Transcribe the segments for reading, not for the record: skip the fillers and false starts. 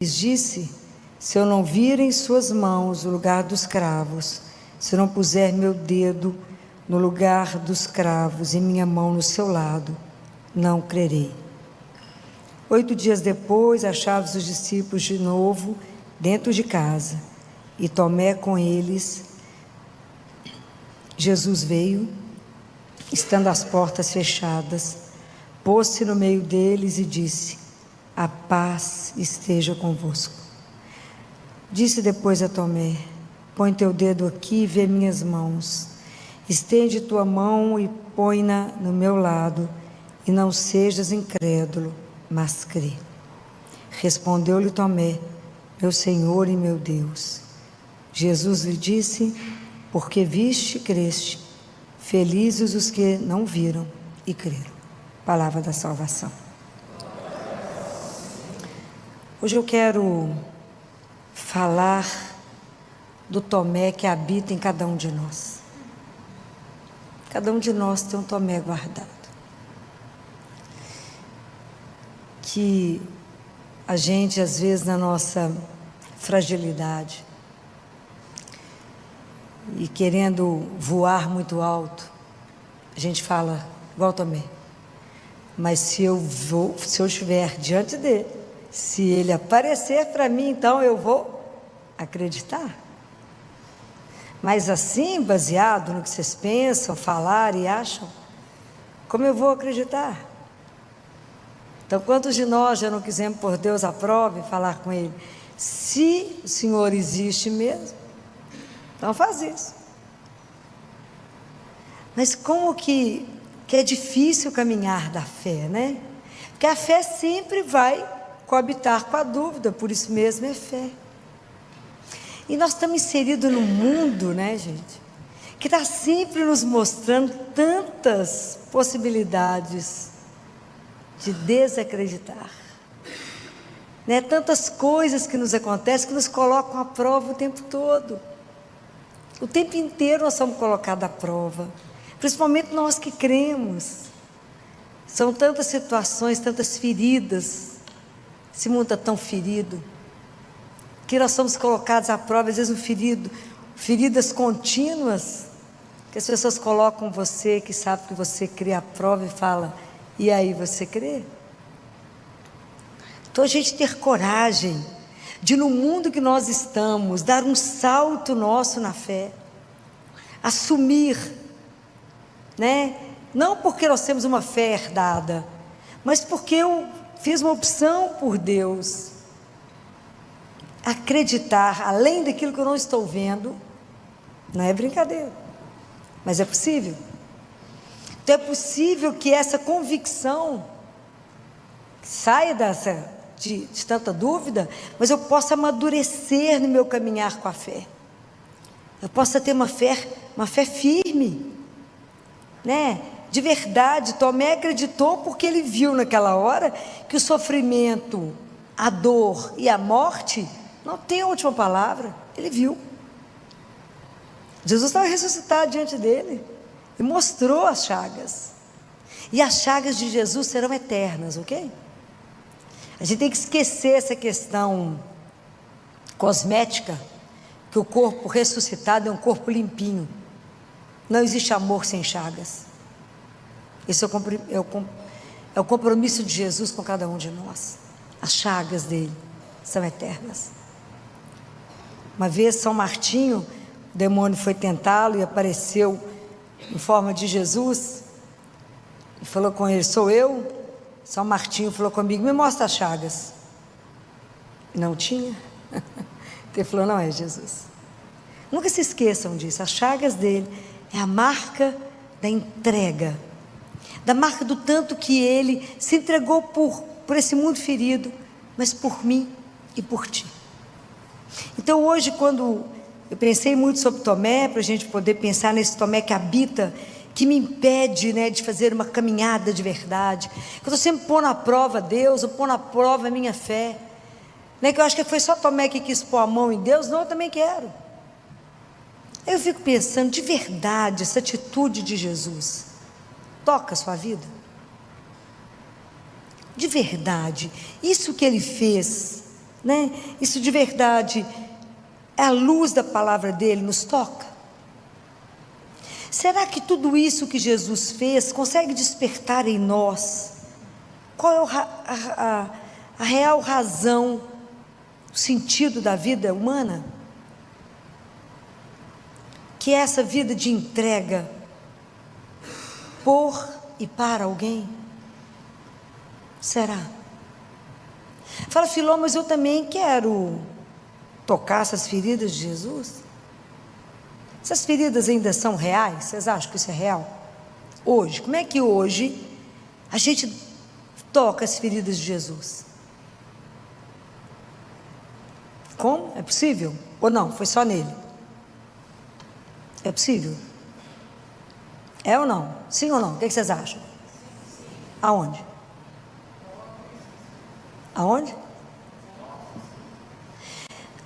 Lhes disse: se eu não vir em suas mãos o lugar dos cravos, se eu não puser meu dedo no lugar dos cravos e minha mão no seu lado, não crerei. 8 dias depois, achavam os discípulos de novo dentro de casa, e Tomé com eles. Jesus veio, estando as portas fechadas, pôs-se no meio deles e disse: a paz esteja convosco. Disse depois a Tomé: põe teu dedo aqui e vê minhas mãos. Estende tua mão e põe-na no meu lado, e não sejas incrédulo, mas crê. Respondeu-lhe Tomé: meu Senhor e meu Deus. Jesus lhe disse: porque viste e creste, felizes os que não viram e creram. Palavra da salvação. Hoje eu quero falar do Tomé que habita em cada um de nós. Cada um de nós tem um Tomé guardado, que a gente, às vezes, na nossa fragilidade e querendo voar muito alto, a gente fala igual Tomé: mas se eu estiver diante dele, se ele aparecer para mim, então eu vou acreditar. Mas assim, baseado no que vocês pensam, falar e acham, como eu vou acreditar? Então, quantos de nós já não quisemos pôr Deus à prova e falar com Ele: se o Senhor existe mesmo, então faz isso. Mas como que é difícil caminhar da fé, né? Porque a fé sempre vai coabitar com a dúvida, por isso mesmo é fé. E nós estamos inseridos num mundo, né, gente, que está sempre nos mostrando tantas possibilidades de desacreditar, né? Tantas coisas que nos acontecem, que nos colocam à prova o tempo todo. O tempo inteiro nós somos colocados à prova, principalmente nós que cremos. São tantas situações, tantas feridas. Esse mundo está tão ferido, que nós somos colocados à prova, às vezes feridas contínuas, que as pessoas colocam você, que sabe que você crê, à prova e fala: e aí, você crê? Então a gente ter coragem de, no mundo que nós estamos, dar um salto nosso na fé, assumir, né? Não porque nós temos uma fé herdada, mas porque eu fiz uma opção por Deus. Acreditar além daquilo que eu não estou vendo não é brincadeira, mas é possível. Então é possível que essa convicção saia de tanta dúvida, mas eu possa amadurecer no meu caminhar com a fé. Eu possa ter uma fé firme, né? De verdade. Tomé acreditou porque ele viu naquela hora que o sofrimento, a dor e a morte não tem a última palavra. Ele viu. Jesus estava ressuscitado diante dele e mostrou as chagas. E as chagas de Jesus serão eternas, ok? A gente tem que esquecer essa questão cosmética, que o corpo ressuscitado é um corpo limpinho. Não existe amor sem chagas. Esse é o compromisso de Jesus com cada um de nós. As chagas dele são eternas. Uma vez São Martinho, o demônio foi tentá-lo e apareceu em forma de Jesus e falou com ele: sou eu? São Martinho falou comigo: me mostra as chagas. Não tinha. Ele falou: não é Jesus. Nunca se esqueçam disso. As chagas dele é a marca da entrega, da marca do tanto que ele se entregou por esse mundo ferido, mas por mim e por ti. Então hoje, quando eu pensei muito sobre Tomé, para a gente poder pensar nesse Tomé que habita, que me impede, né, de fazer uma caminhada de verdade, que eu estou sempre pondo à prova Deus, eu pondo à prova a minha fé, né, que eu acho que foi só Tomé que quis pôr a mão em Deus. Não, eu também quero. Eu fico pensando, de verdade, essa atitude de Jesus toca a sua vida? De verdade, isso que ele fez né? Isso de verdade, a luz da palavra dele nos toca? Será que tudo isso que Jesus fez consegue despertar em nós qual é a real razão, o sentido da vida humana? Que é essa vida de entrega por e para alguém? Será? Fala, Filó, mas eu também quero tocar essas feridas de Jesus. Essas feridas ainda são reais? Vocês acham que isso é real? Hoje, como é que hoje a gente toca as feridas de Jesus? Como? É possível? Ou não? Foi só nele? É possível? É ou não? Sim ou não? O que vocês acham? Aonde? Aonde?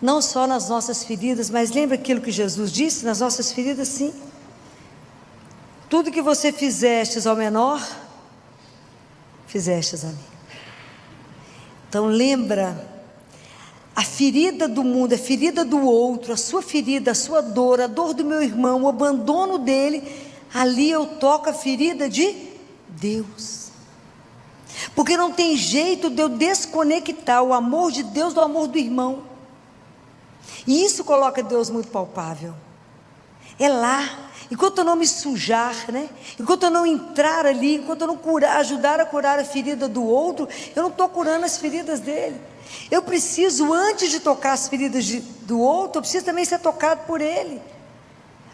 Não só nas nossas feridas, mas lembra aquilo que Jesus disse? Nas nossas feridas, sim. Tudo que você fizestes ao menor, fizestes a mim. Então lembra, a ferida do mundo, a ferida do outro, a sua ferida, a sua dor, a dor do meu irmão, o abandono dele, ali eu toco a ferida de Deus. Porque não tem jeito de eu desconectar o amor de Deus do amor do irmão. E isso coloca Deus muito palpável. É lá, enquanto eu não me sujar, né? Enquanto eu não entrar ali, enquanto eu não ajudar a curar a ferida do outro, eu não estou curando as feridas dele. Eu preciso, antes de tocar as feridas do outro, eu preciso também ser tocado por ele.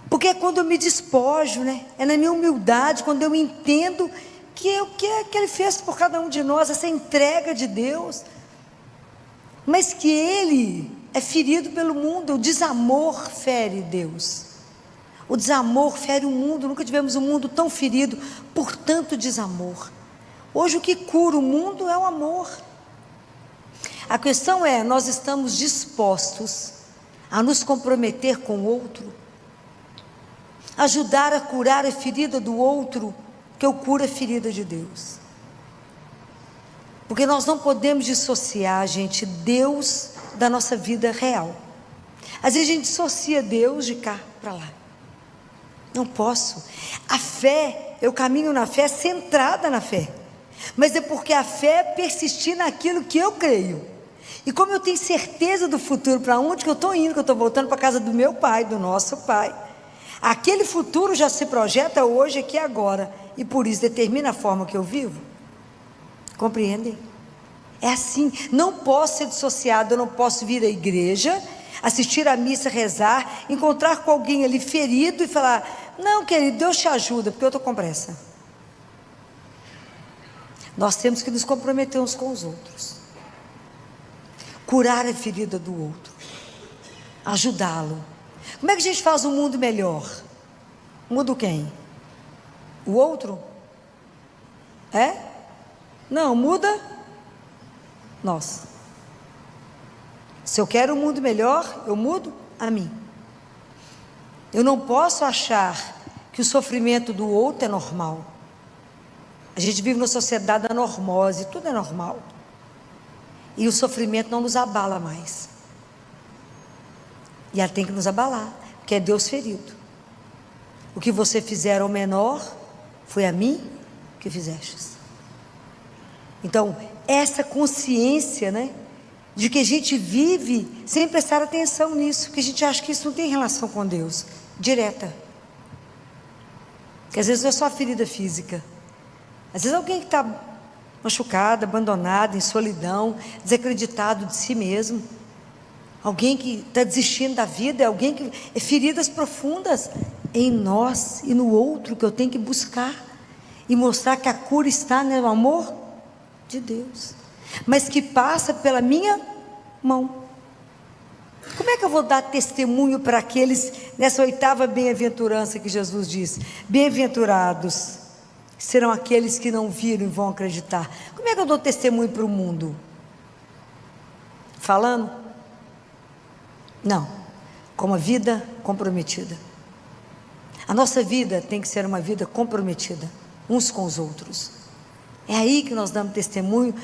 Porque é quando eu me despojo, né? É na minha humildade, quando eu entendo que é o que ele fez por cada um de nós, essa entrega de Deus. Mas que ele é ferido pelo mundo. O desamor fere Deus. O desamor fere o mundo. Nunca tivemos um mundo tão ferido por tanto desamor. Hoje o que cura o mundo é o amor. A questão é, nós estamos dispostos a nos comprometer com o outro, ajudar a curar a ferida do outro, que eu curo a ferida de Deus. Porque nós não podemos dissociar, gente, Deus da nossa vida real. Às vezes a gente dissocia Deus de cá para lá. Não posso. A fé, eu caminho na fé, centrada na fé. Mas é porque a fé é persistir naquilo que eu creio. E como eu tenho certeza do futuro, para onde que eu estou indo, que eu estou voltando para a casa do meu pai, do nosso pai. Aquele futuro já se projeta hoje, aqui e agora. E por isso determina a forma que eu vivo. Compreendem? É assim, não posso ser dissociado, eu não posso vir à igreja, assistir à missa, rezar, encontrar com alguém ali ferido e falar, não querido, Deus te ajuda, porque eu estou com pressa. Nós temos que nos comprometer uns com os outros, curar a ferida do outro, ajudá-lo. Como é que a gente faz um mundo melhor? Muda quem? O outro? É? Não, muda nós. Se eu quero um mundo melhor, eu mudo a mim. Eu não posso achar que o sofrimento do outro é normal. A gente vive numa sociedade da normose, tudo é normal. E o sofrimento não nos abala mais. E ela tem que nos abalar, porque é Deus ferido. O que você fizer ao menor, foi a mim que fizestes. Então, essa consciência, né, de que a gente vive sem prestar atenção nisso, que a gente acha que isso não tem relação com Deus, direta. Que às vezes não é só a ferida física. Às vezes alguém que está machucado, abandonado, em solidão, desacreditado de si mesmo. Alguém que está desistindo da vida, alguém que é feridas profundas em nós e no outro, que eu tenho que buscar e mostrar que a cura está no amor de Deus, mas que passa pela minha mão. Como é que eu vou dar testemunho para aqueles, nessa 8ª bem-aventurança que Jesus diz, bem-aventurados serão aqueles que não viram e vão acreditar? Como é que eu dou testemunho para o mundo? Falando? Não, com uma vida comprometida. A nossa vida tem que ser uma vida comprometida, uns com os outros. É aí que nós damos testemunho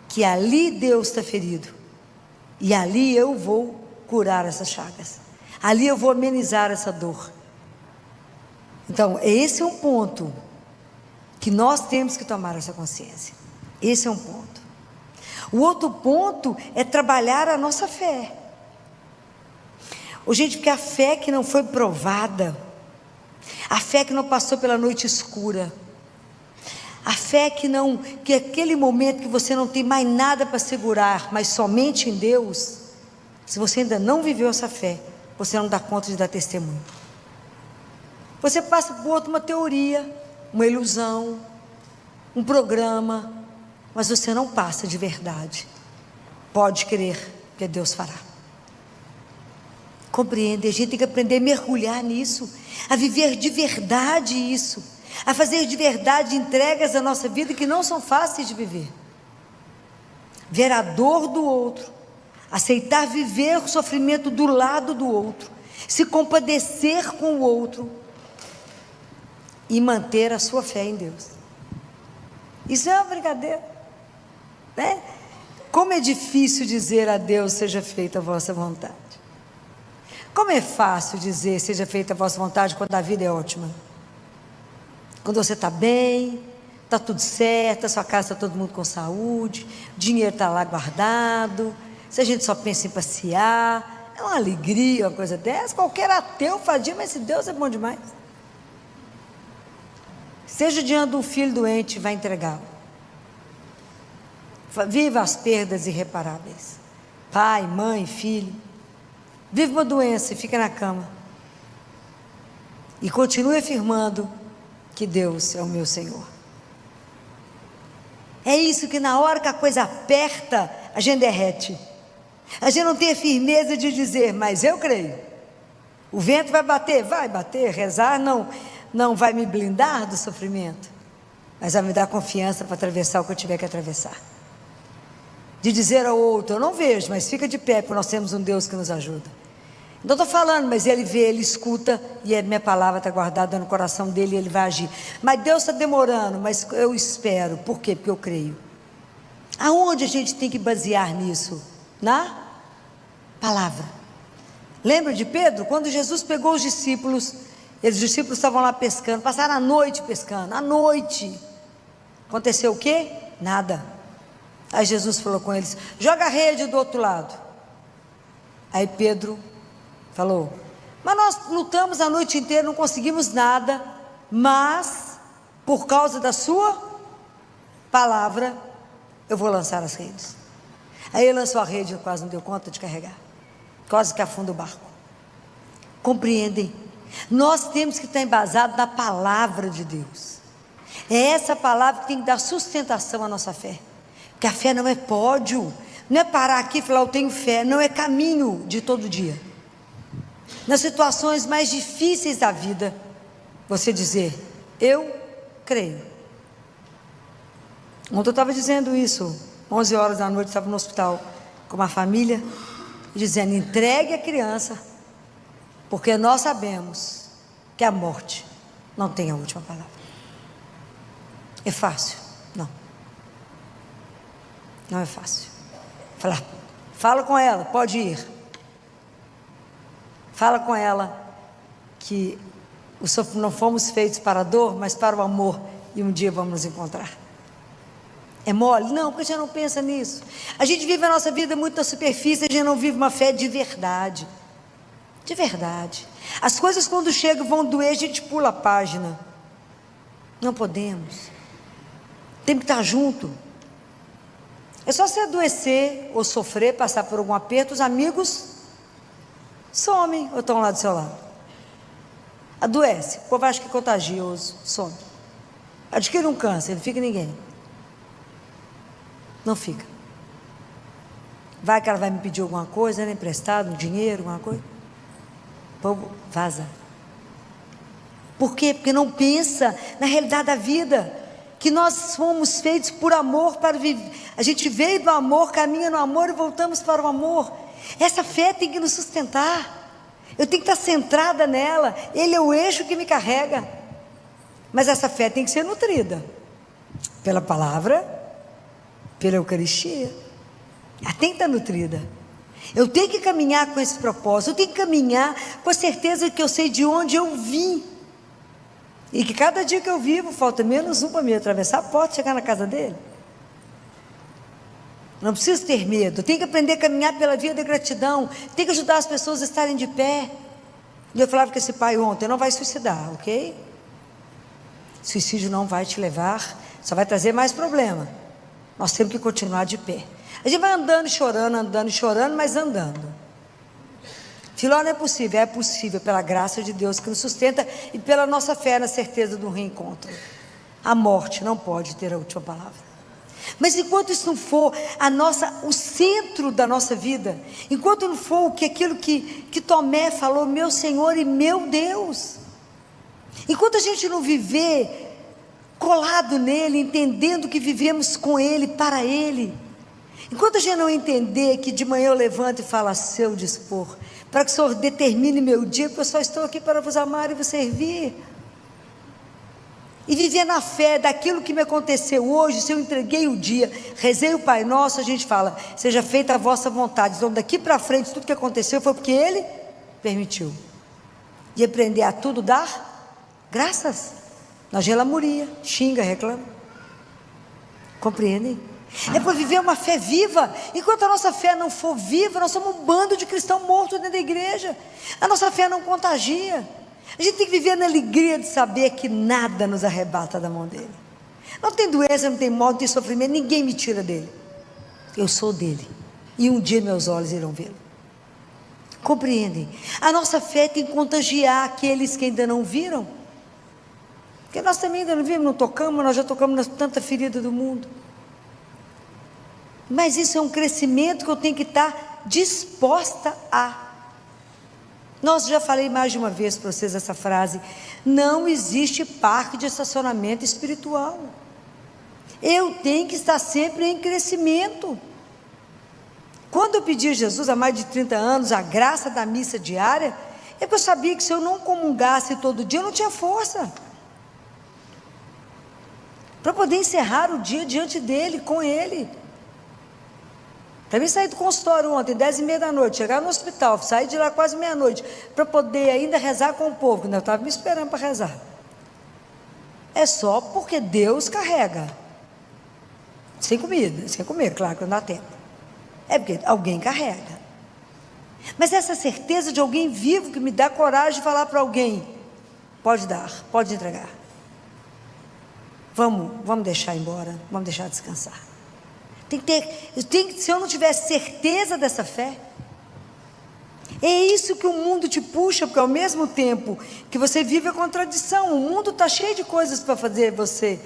que ali Deus está ferido. E ali eu vou curar essas chagas. Ali eu vou amenizar essa dor. Então, esse é um ponto que nós temos que tomar essa consciência. Esse é um ponto. O outro ponto é trabalhar a nossa fé. Gente, porque a fé que não foi provada, a fé que não passou pela noite escura, a fé que aquele momento que você não tem mais nada para segurar, mas somente em Deus, se você ainda não viveu essa fé, você não dá conta de dar testemunho. Você passa por outra, uma teoria, uma ilusão, um programa, mas você não passa de verdade. Pode crer que Deus fará. Compreende? A gente tem que aprender a mergulhar nisso, a viver de verdade isso, a fazer de verdade entregas da nossa vida que não são fáceis de viver. Ver a dor do outro, aceitar viver o sofrimento do lado do outro, se compadecer com o outro e manter a sua fé em Deus. Isso é uma brincadeira, né? Como é difícil dizer a Deus: seja feita a vossa vontade. Como é fácil dizer: seja feita a vossa vontade, quando a vida é ótima, quando você está bem, está tudo certo, a sua casa está todo mundo com saúde, o dinheiro está lá guardado, se a gente só pensa em passear, é uma alegria, uma coisa dessa. Qualquer ateu fazia, mas esse Deus é bom demais. Seja diante de um filho doente, vai entregá-lo. Viva as perdas irreparáveis. Pai, mãe, filho. Vive uma doença e fica na cama. E continue afirmando que Deus é o meu Senhor. É isso que na hora que a coisa aperta, a gente derrete. A gente não tem a firmeza de dizer: mas eu creio. O vento vai bater? Vai bater. Rezar não vai me blindar do sofrimento, mas vai me dar confiança para atravessar o que eu tiver que atravessar. De dizer ao outro: eu não vejo, mas fica de pé, porque nós temos um Deus que nos ajuda. Não estou falando, mas Ele vê, Ele escuta, e a minha palavra está guardada no coração dEle, e Ele vai agir. Mas Deus está demorando, mas eu espero. Por quê? Porque eu creio. Aonde a gente tem que basear nisso? Na palavra. Lembra de Pedro? Quando Jesus pegou os discípulos estavam lá pescando, passaram a noite pescando, à noite. Aconteceu o quê? Nada. Aí Jesus falou com eles: joga a rede do outro lado. Aí Pedro falou: mas nós lutamos a noite inteira, não conseguimos nada, mas por causa da sua palavra eu vou lançar as redes. Aí ele lançou a rede, quase não deu conta de carregar, quase que afunda o barco. Compreendem? Nós temos que estar embasados na palavra de Deus. É essa palavra que tem que dar sustentação à nossa fé. Porque a fé não é pódio, não é parar aqui e falar: eu tenho fé. Não, é caminho de todo dia. Nas situações mais difíceis da vida, você dizer: eu creio. Ontem eu estava dizendo isso, 11 horas da noite, estava no hospital com uma família, dizendo: entregue a criança, porque nós sabemos que a morte não tem a última palavra. É fácil? Não. Não é fácil. Fala com ela, pode ir. Fala com ela que não fomos feitos para a dor, mas para o amor, e um dia vamos nos encontrar. É mole? Não, porque a gente não pensa nisso. A gente vive a nossa vida muito na superfície, a gente não vive uma fé de verdade. De verdade. As coisas, quando chegam, vão doer, a gente pula a página. Não podemos. Tem que estar junto. É só você adoecer ou sofrer, passar por algum aperto, os amigos somem ou estão lá do seu lado. Adoece, o povo acha que é contagioso, some. Adquire um câncer, não fica ninguém. Não fica. Vai que ela vai me pedir alguma coisa, né, emprestado, um dinheiro, alguma coisa. O povo vaza. Por quê? Porque não pensa na realidade da vida, que nós fomos feitos por amor para viver. A gente veio do amor, caminha no amor e voltamos para o amor. Essa fé tem que nos sustentar. Eu tenho que estar centrada nela. Ele é o eixo que me carrega. Mas essa fé tem que ser nutrida pela palavra, pela Eucaristia. Ela tem que estar nutrida. Eu tenho que caminhar com esse propósito, eu tenho que caminhar com a certeza que eu sei de onde eu vim. E que cada dia que eu vivo, falta menos um para me atravessar a porta e chegar na casa dele. Não preciso ter medo, tenho que aprender a caminhar pela via da gratidão, tenho que ajudar as pessoas a estarem de pé. E eu falava com esse pai ontem, não vai suicidar, ok? Suicídio não vai te levar, só vai trazer mais problema. Nós temos que continuar de pé. A gente vai andando e chorando, mas andando. Filó, não é possível pela graça de Deus que nos sustenta e pela nossa fé na certeza do reencontro. A morte não pode ter a última palavra. Mas enquanto isso não for o centro da nossa vida, enquanto não for aquilo que Tomé falou, meu Senhor e meu Deus, enquanto a gente não viver colado nele, entendendo que vivemos com ele, para ele, enquanto a gente não entender que de manhã eu levanto e falo a seu dispor, para que o Senhor determine meu dia, porque eu só estou aqui para vos amar e vos servir, e viver na fé daquilo que me aconteceu hoje. Se eu entreguei o dia, rezei o Pai Nosso, a gente fala, seja feita a vossa vontade. Então daqui para frente, tudo que aconteceu foi porque Ele permitiu. E aprender a tudo dar graças. Na gelamuria, xinga, reclama. Compreendem? É para viver uma fé viva. Enquanto a nossa fé não for viva, nós somos um bando de cristãos mortos dentro da igreja. A nossa fé não contagia. A gente tem que viver na alegria de saber que nada nos arrebata da mão dele. Não tem doença, não tem morte, não tem sofrimento, ninguém me tira dele. Eu sou dele. E um dia meus olhos irão vê-lo. Compreendem? A nossa fé tem que contagiar aqueles que ainda não viram. Porque nós também ainda não vimos, não tocamos, nós já tocamos na tanta ferida do mundo. Mas isso é um crescimento que eu tenho que estar disposta a. Nós já falei mais de uma vez para vocês essa frase: não existe parque de estacionamento espiritual. Eu tenho que estar sempre em crescimento. Quando eu pedi a Jesus há mais de 30 anos a graça da missa diária, é porque eu sabia que se eu não comungasse todo dia, eu não tinha força para poder encerrar o dia diante dele, com ele. Para mim sair do consultório ontem, 10h30 da noite, chegar no hospital, sair de lá quase meia-noite, para poder ainda rezar com o povo, que eu estava me esperando para rezar. É só porque Deus carrega. Sem comida, sem comer, claro que não dá tempo. É porque alguém carrega. Mas essa certeza de alguém vivo que me dá coragem de falar para alguém: pode dar, pode entregar. Vamos deixar embora, vamos deixar descansar. Se eu não tiver certeza dessa fé, é isso que o mundo te puxa, porque ao mesmo tempo que você vive a contradição, o mundo está cheio de coisas para fazer você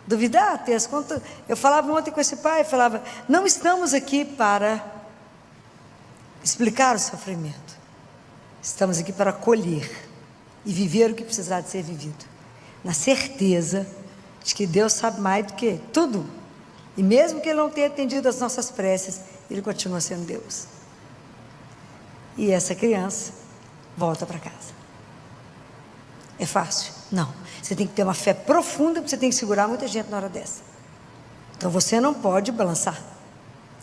duvidar, ter as contas. Eu falava ontem com esse pai, falava, não estamos aqui para explicar o sofrimento, estamos aqui para acolher e viver o que precisar de ser vivido, na certeza de que Deus sabe mais do que tudo. E mesmo que Ele não tenha atendido as nossas preces, Ele continua sendo Deus. E essa criança volta para casa. É fácil? Não. Você tem que ter uma fé profunda, porque você tem que segurar muita gente na hora dessa. Então você não pode balançar.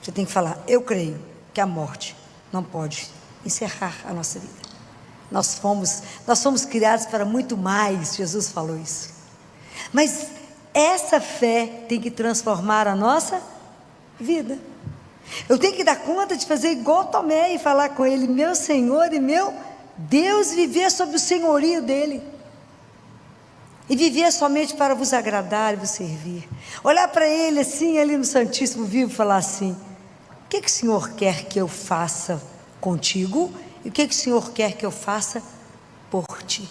Você tem que falar: eu creio que a morte não pode encerrar a nossa vida. Nós fomos criados para muito mais. Jesus falou isso. Mas essa fé tem que transformar a nossa vida. Eu tenho que dar conta de fazer igual Tomé e falar com ele: meu Senhor e meu Deus, viver sob o senhorio dele. E viver somente para vos agradar e vos servir. Olhar para ele assim, ali no Santíssimo Vivo, e falar assim: o que o Senhor quer que eu faça contigo? E o que o Senhor quer que eu faça por ti?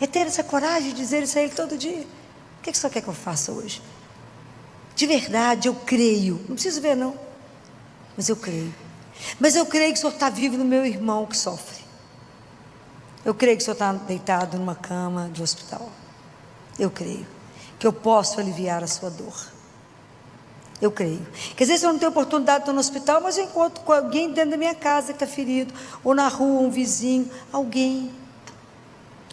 É ter essa coragem de dizer isso a Ele todo dia. O que o Senhor quer que eu faça hoje? De verdade, eu creio. Não preciso ver não, mas eu creio. Mas eu creio que o Senhor está vivo no meu irmão que sofre. Eu creio que o Senhor está deitado numa cama de hospital. Eu creio que eu posso aliviar a sua dor. Eu creio que às vezes eu não tenho oportunidade de estar no hospital, mas eu encontro com alguém dentro da minha casa que está ferido, ou na rua, um vizinho, alguém,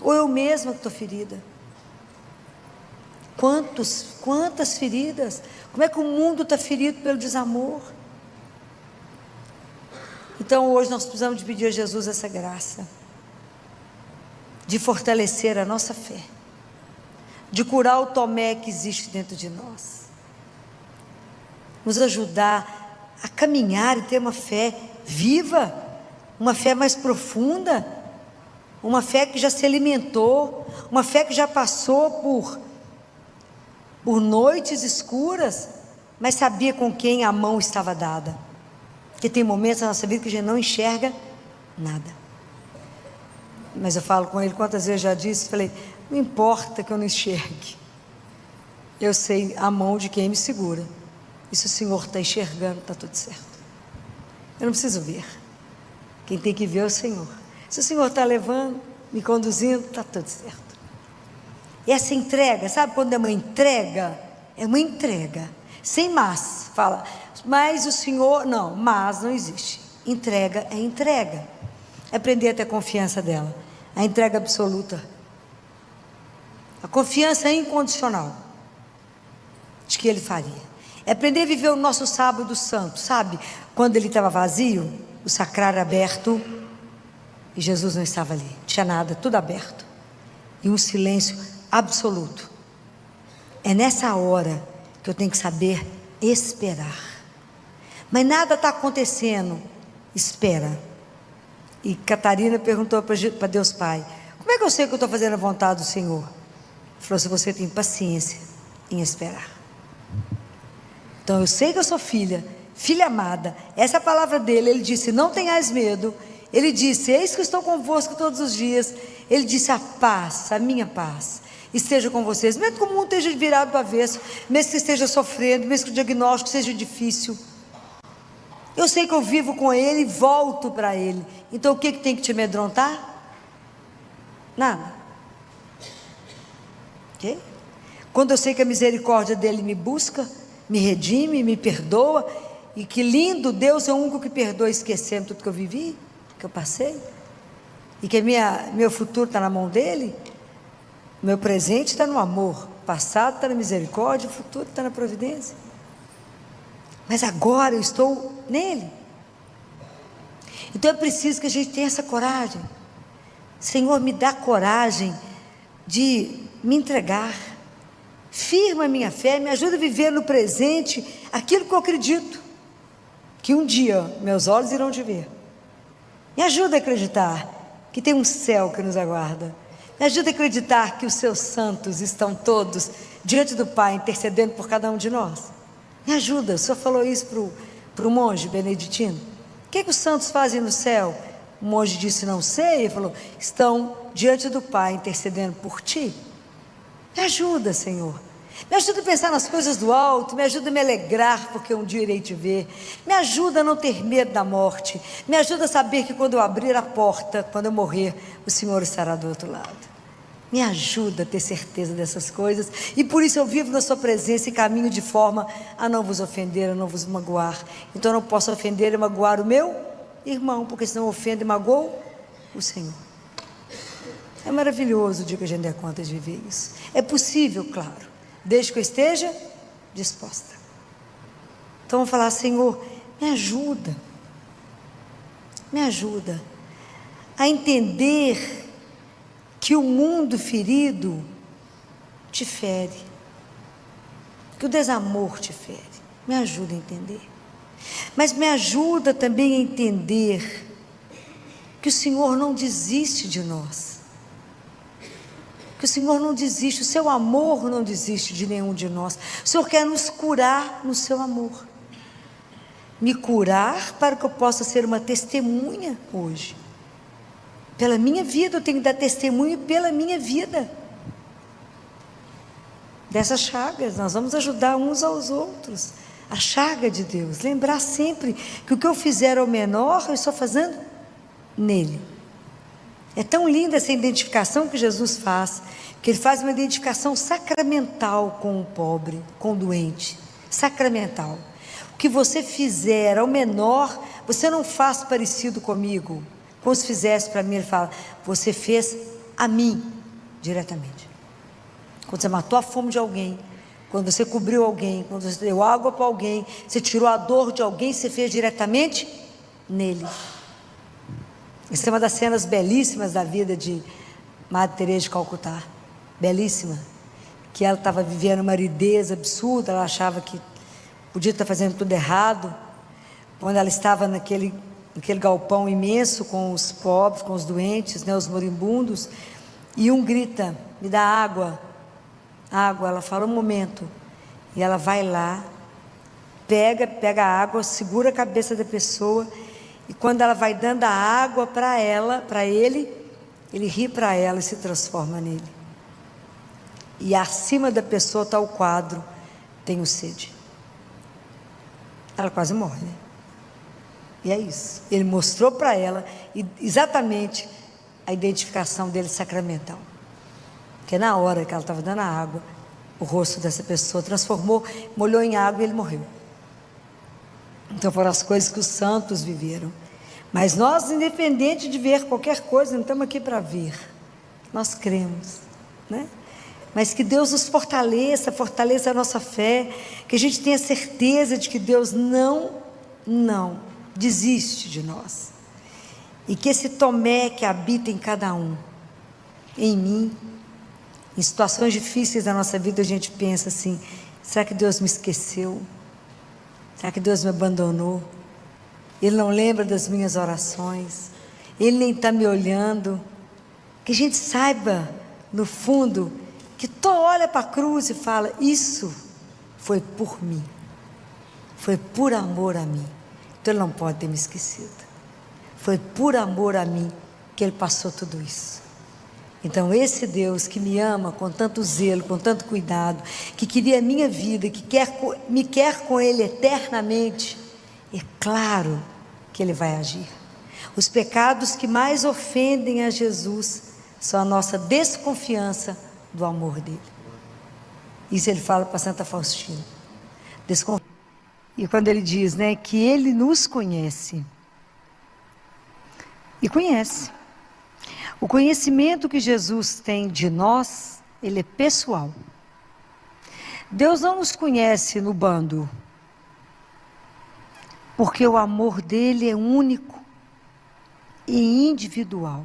ou eu mesma que estou ferida. Quantas feridas? Como é que o mundo está ferido pelo desamor? Então hoje nós precisamos de pedir a Jesus essa graça, de fortalecer a nossa fé, de curar o Tomé que existe dentro de nós, nos ajudar a caminhar e ter uma fé viva, uma fé mais profunda, uma fé que já se alimentou, uma fé que já passou por noites escuras, mas sabia com quem a mão estava dada. Porque tem momentos na nossa vida que a gente não enxerga nada. Mas eu falo com ele, quantas vezes já disse, falei, não importa que eu não enxergue, eu sei a mão de quem me segura, e se o Senhor está enxergando, está tudo certo, eu não preciso ver, quem tem que ver é o Senhor. Se o Senhor está levando, me conduzindo, está tudo certo. E essa entrega, sabe quando é uma entrega? É uma entrega, sem mas, fala, mas o Senhor, não, mas não existe, entrega é entrega, é aprender a ter confiança dela, a entrega absoluta, a confiança incondicional, de que Ele faria, é aprender a viver o nosso sábado santo, sabe, quando ele estava vazio, o sacrário aberto, e Jesus não estava ali, não tinha nada, tudo aberto, e um silêncio absoluto. É nessa hora que eu tenho que saber esperar, mas nada está acontecendo, espera. E Catarina perguntou para Deus Pai, como é que eu sei que eu estou fazendo a vontade do Senhor? Ele falou, se você tem paciência em esperar. Então eu sei que eu sou filha amada, essa é a palavra dele. Ele disse, não tenhais medo, ele disse, eis que estou convosco todos os dias, ele disse, a paz, a minha paz esteja com vocês, mesmo que o mundo esteja virado para o avesso, mesmo que esteja sofrendo, mesmo que o diagnóstico seja difícil, eu sei que eu vivo com Ele e volto para Ele. Então o que tem que te amedrontar? Nada. Ok? Quando eu sei que a misericórdia dEle me busca, me redime, me perdoa, e que lindo, Deus é o único que perdoa, esquecendo tudo que eu vivi, que eu passei, e que meu futuro está na mão dEle, meu presente está no amor, o passado está na misericórdia, o futuro está na providência. Mas agora eu estou nele. Então é preciso que a gente tenha essa coragem. Senhor, me dá coragem de me entregar, firma a minha fé, me ajuda a viver no presente aquilo que eu acredito, que um dia meus olhos irão te ver. Me ajuda a acreditar que tem um céu que nos aguarda. Me ajuda a acreditar que os seus santos estão todos diante do Pai, intercedendo por cada um de nós. Me ajuda, o Senhor falou isso para o monge beneditino. O que os santos fazem no céu? O monge disse, não sei. Ele falou, estão diante do Pai, intercedendo por ti. Me ajuda, Senhor. Me ajuda a pensar nas coisas do alto. Me ajuda a me alegrar, porque um dia irei te ver. Me ajuda a não ter medo da morte. Me ajuda a saber que quando eu abrir a porta, quando eu morrer, o Senhor estará do outro lado. Me ajuda a ter certeza dessas coisas, e por isso eu vivo na sua presença e caminho de forma a não vos ofender, a não vos magoar. Então eu não posso ofender e magoar o meu irmão, porque senão eu ofendo e magoo o Senhor. É maravilhoso o dia que a gente der conta de viver isso. É possível, claro, desde que eu esteja disposta. Então vamos falar, Senhor, me ajuda a entender que o mundo ferido te fere, que o desamor te fere. Me ajuda a entender, mas me ajuda também a entender que o Senhor não desiste de nós, que o Senhor não desiste, o seu amor não desiste de nenhum de nós. O Senhor quer nos curar no seu amor, me curar para que eu possa ser uma testemunha hoje. Pela minha vida, eu tenho que dar testemunho pela minha vida. Dessas chagas, nós vamos ajudar uns aos outros. A chaga de Deus. Lembrar sempre que o que eu fizer ao menor, eu estou fazendo nele. É tão linda essa identificação que Jesus faz, que Ele faz uma identificação sacramental com o pobre, com o doente. Sacramental. O que você fizer ao menor, você não faz parecido comigo. Como se fizesse para mim, Ele fala, você fez a mim diretamente. Quando você matou a fome de alguém, quando você cobriu alguém, quando você deu água para alguém, você tirou a dor de alguém, você fez diretamente nele. Essa é uma das cenas belíssimas da vida de Madre Teresa de Calcutá. Belíssima. Que ela estava vivendo uma aridez absurda, ela achava que podia estar fazendo tudo errado. Quando ela estava naquele galpão imenso com os pobres, com os doentes, né, os moribundos, e um grita, me dá água. Água, ela fala um momento. E ela vai lá, pega a água, segura a cabeça da pessoa, e quando ela vai dando a água para ela, para ele ri para ela e se transforma nele. E acima da pessoa está o quadro, tenho sede. Ela quase morre, né? E é isso. Ele mostrou para ela exatamente a identificação dele sacramental. Porque na hora que ela estava dando a água, o rosto dessa pessoa transformou, molhou em água e ele morreu. Então foram as coisas que os santos viveram. Mas nós, independente de ver qualquer coisa, não estamos aqui para ver. Nós cremos, né? Mas que Deus nos fortaleça a nossa fé, que a gente tenha certeza de que Deus não desiste de nós. E que esse Tomé que habita em cada um, em mim, em situações difíceis da nossa vida, a gente pensa assim, será que Deus me esqueceu? Será que Deus me abandonou? Ele não lembra das minhas orações? Ele nem está me olhando? Que a gente saiba, no fundo, que tu olha para a cruz e fala, isso foi por mim, foi por amor a mim, então Ele não pode ter me esquecido, foi por amor a mim que Ele passou tudo isso. Então esse Deus que me ama com tanto zelo, com tanto cuidado, que queria a minha vida, que me quer com Ele eternamente, é claro que Ele vai agir. Os pecados que mais ofendem a Jesus são a nossa desconfiança do amor dele. Isso ele fala para Santa Faustina. E quando ele diz, né, que ele nos conhece. E conhece. O conhecimento que Jesus tem de nós, ele é pessoal. Deus não nos conhece no bando, porque o amor dele é único e individual.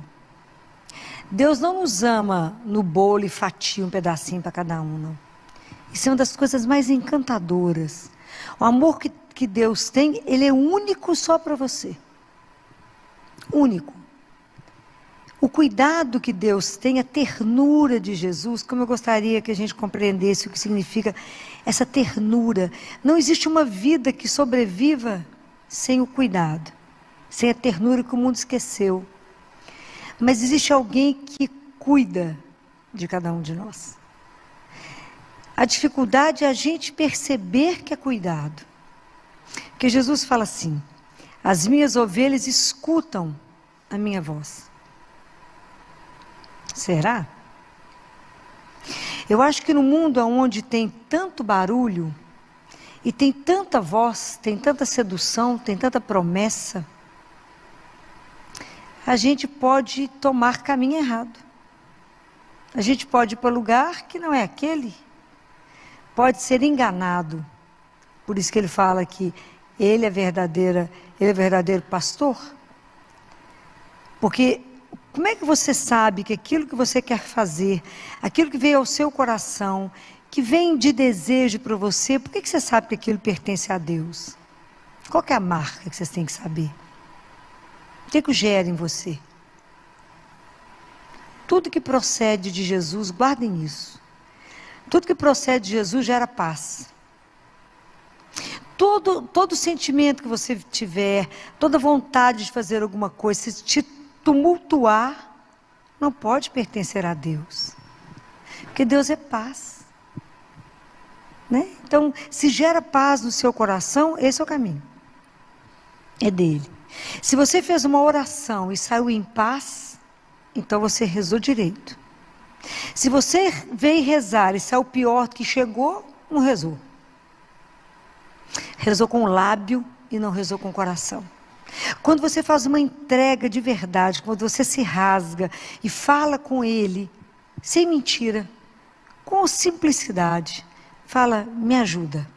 Deus não nos ama no bolo e fatia um pedacinho para cada um, não. Isso é uma das coisas mais encantadoras. O amor que Deus tem, ele é único só para você. Único. O cuidado que Deus tem, a ternura de Jesus, como eu gostaria que a gente compreendesse o que significa essa ternura. Não existe uma vida que sobreviva sem o cuidado, sem a ternura que o mundo esqueceu. Mas existe alguém que cuida de cada um de nós. A dificuldade é a gente perceber que é cuidado. Porque Jesus fala assim, as minhas ovelhas escutam a minha voz. Será? Eu acho que no mundo onde tem tanto barulho, e tem tanta voz, tem tanta sedução, tem tanta promessa, a gente pode tomar caminho errado. A gente pode ir para lugar que não é aquele. Pode ser enganado. Por isso que ele fala que ele é verdadeiro pastor. Porque como é que você sabe que aquilo que você quer fazer, aquilo que veio ao seu coração, que vem de desejo para você, por que você sabe que aquilo pertence a Deus? Qual que é a marca que vocês têm que saber? O que gera em você? Tudo que procede de Jesus, guardem isso. Tudo que procede de Jesus gera paz. Todo sentimento que você tiver, toda vontade de fazer alguma coisa, se te tumultuar, não pode pertencer a Deus. Porque Deus é paz. Né? Então, se gera paz no seu coração, esse é o caminho. É dele. Se você fez uma oração e saiu em paz, então você rezou direito. Se você veio rezar e saiu pior do que chegou, não rezou. Rezou com o lábio e não rezou com o coração. Quando você faz uma entrega de verdade, quando você se rasga e fala com ele, sem mentira, com simplicidade, fala, me ajuda.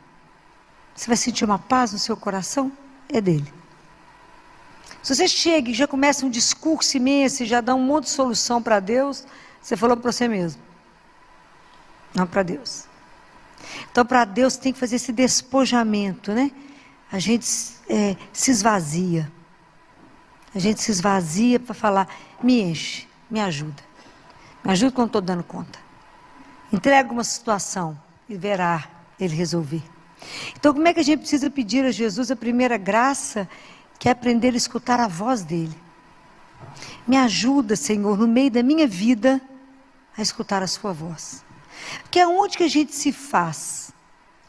Você vai sentir uma paz no seu coração? É dele. Se você chega e já começa um discurso imenso e já dá um monte de solução para Deus, você falou para você mesmo. Não para Deus. Então, para Deus tem que fazer esse despojamento, né? A gente se esvazia. A gente se esvazia para falar, me enche, me ajuda. Me ajuda quando estou dando conta. Entrega uma situação e verá Ele resolver. Então, como é que a gente precisa pedir a Jesus a primeira graça, que é aprender a escutar a voz dEle? Me ajuda, Senhor, no meio da minha vida, a escutar a sua voz. Porque aonde que a gente se faz?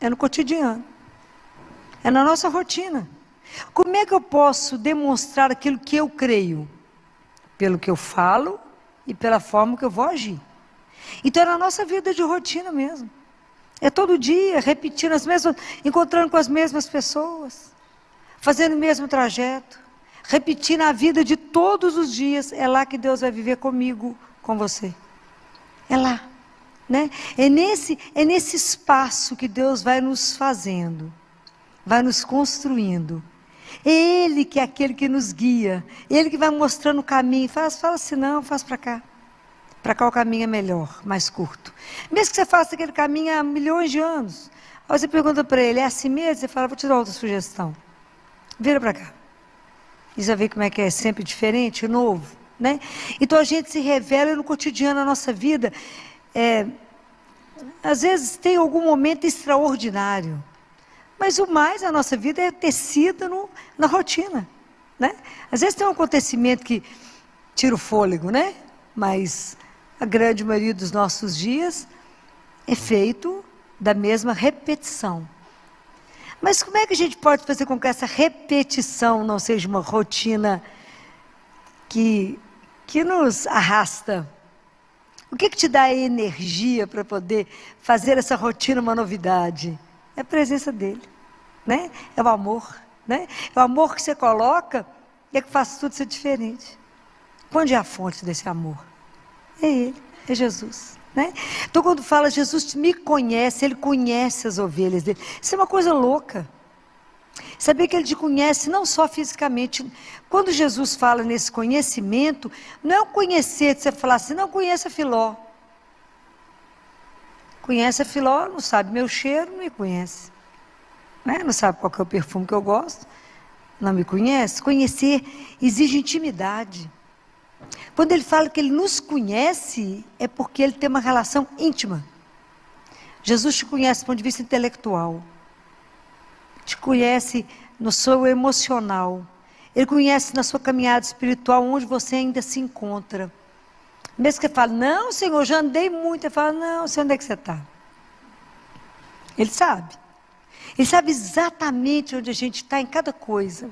É no cotidiano. É na nossa rotina. Como é que eu posso demonstrar aquilo que eu creio? Pelo que eu falo e pela forma que eu vou agir. Então é na nossa vida de rotina mesmo. É todo dia, repetindo as mesmas, encontrando com as mesmas pessoas, fazendo o mesmo trajeto, repetindo a vida de todos os dias. É lá que Deus vai viver comigo, com você. É lá, né? É nesse espaço que Deus vai nos fazendo, vai nos construindo. É Ele que é aquele que nos guia, Ele que vai mostrando o caminho. Fala assim, não, faz para cá. Para cá o caminho é melhor, mais curto. Mesmo que você faça aquele caminho há milhões de anos. Aí você pergunta para ele, é assim mesmo? Você fala, vou te dar outra sugestão. Vira para cá. E já vê como é que é sempre diferente, novo, né? Então a gente se revela no cotidiano da nossa vida. Às vezes tem algum momento extraordinário. Mas o mais a nossa vida é tecida na rotina, né? Às vezes tem um acontecimento que tira o fôlego, né? Mas a grande maioria dos nossos dias é feito da mesma repetição. Mas como é que a gente pode fazer com que essa repetição não seja uma rotina que nos arrasta? O que te dá energia para poder fazer essa rotina uma novidade? É a presença dele, né? É o amor, né? É o amor que você coloca e é que faz tudo ser diferente. Onde é a fonte desse amor? É Ele, é Jesus, né? Então quando fala Jesus me conhece, Ele conhece as ovelhas dele. Isso é uma coisa louca. Saber que Ele te conhece não só fisicamente. Quando Jesus fala nesse conhecimento, não é o conhecer, de você falar assim, não conhece a Filó. Conhece a Filó, não sabe meu cheiro, não me conhece. Né? Não sabe qual que é o perfume que eu gosto, não me conhece. Conhecer exige intimidade. Quando Ele fala que Ele nos conhece, é porque Ele tem uma relação íntima. Jesus te conhece do ponto de vista intelectual. Te conhece no seu emocional. Ele conhece na sua caminhada espiritual, onde você ainda se encontra. Mesmo que você fale, não, Senhor, já andei muito. Ele fala, não, Senhor, onde é que você está? Ele sabe. Ele sabe exatamente onde a gente está em cada coisa.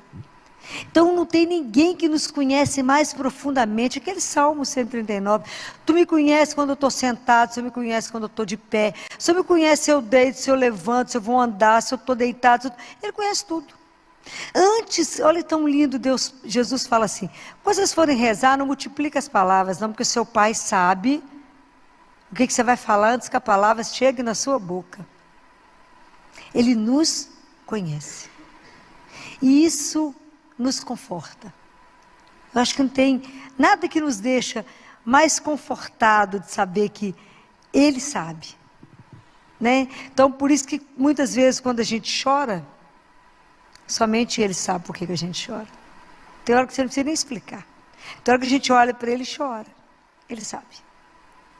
Então não tem ninguém que nos conhece mais profundamente. Aquele Salmo 139. Tu me conheces quando eu estou sentado, tu me conhece quando eu estou de pé. Se eu me conhece se eu deito, se eu levanto, se eu vou andar, se eu estou deitado. Ele conhece tudo. Antes, olha tão lindo Deus, Jesus fala assim, quando vocês forem rezar, não multiplica as palavras, não, porque o seu Pai sabe o que você vai falar antes que a palavra chegue na sua boca. Ele nos conhece. E isso nos conforta. Eu acho que não tem nada que nos deixa mais confortado de saber que Ele sabe. Né? Então, por isso que muitas vezes quando a gente chora, somente Ele sabe por que a gente chora. Tem hora que você não precisa nem explicar. Tem hora que a gente olha para Ele e chora. Ele sabe.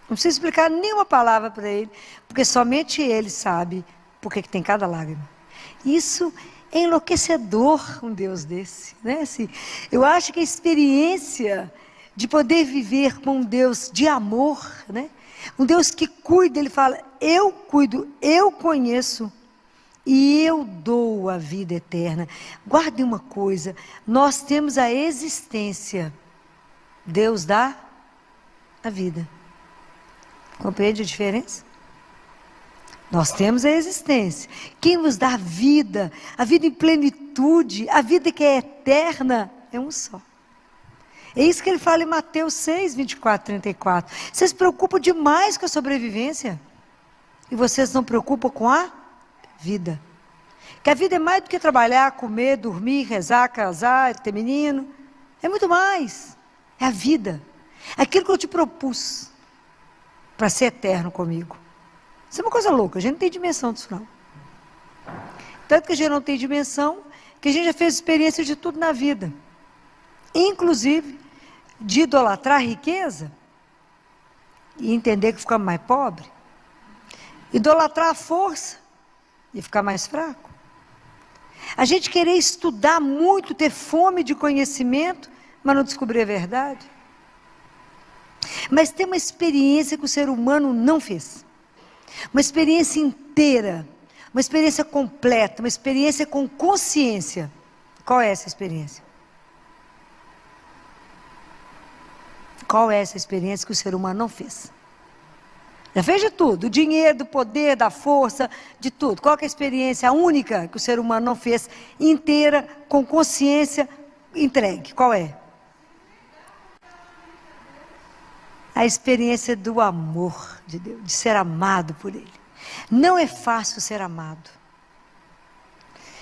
Não precisa explicar nenhuma palavra para Ele, porque somente Ele sabe por que tem cada lágrima. Isso é enlouquecedor, um Deus desse. Né? Assim, eu acho que a experiência de poder viver com um Deus de amor, né? Um Deus que cuida, Ele fala, eu cuido, eu conheço e eu dou a vida eterna. Guardem uma coisa, nós temos a existência, Deus dá a vida. Compreende a diferença? Nós temos a existência. Quem nos dá a vida em plenitude, a vida que é eterna, é um só. É isso que Ele fala em Mateus 6, 24, 34. Vocês se preocupam demais com a sobrevivência. E vocês não se preocupam com a vida. Que a vida é mais do que trabalhar, comer, dormir, rezar, casar, ter menino. É muito mais. É a vida. Aquilo que eu te propus para ser eterno comigo. Isso é uma coisa louca, a gente não tem dimensão disso não. Tanto que a gente não tem dimensão, que a gente já fez experiência de tudo na vida. Inclusive, de idolatrar a riqueza e entender que ficamos mais pobres. Idolatrar a força e ficar mais fraco. A gente querer estudar muito, ter fome de conhecimento, mas não descobrir a verdade. Mas tem uma experiência que o ser humano não fez. Uma experiência inteira, uma experiência completa, uma experiência com consciência. Qual é essa experiência? Qual é essa experiência que o ser humano não fez? Já fez de tudo, do dinheiro, do poder, da força, de tudo. Qual que é a experiência única que o ser humano não fez, inteira, com consciência, entregue? Qual é? A experiência do amor de Deus, de ser amado por Ele. Não é fácil ser amado.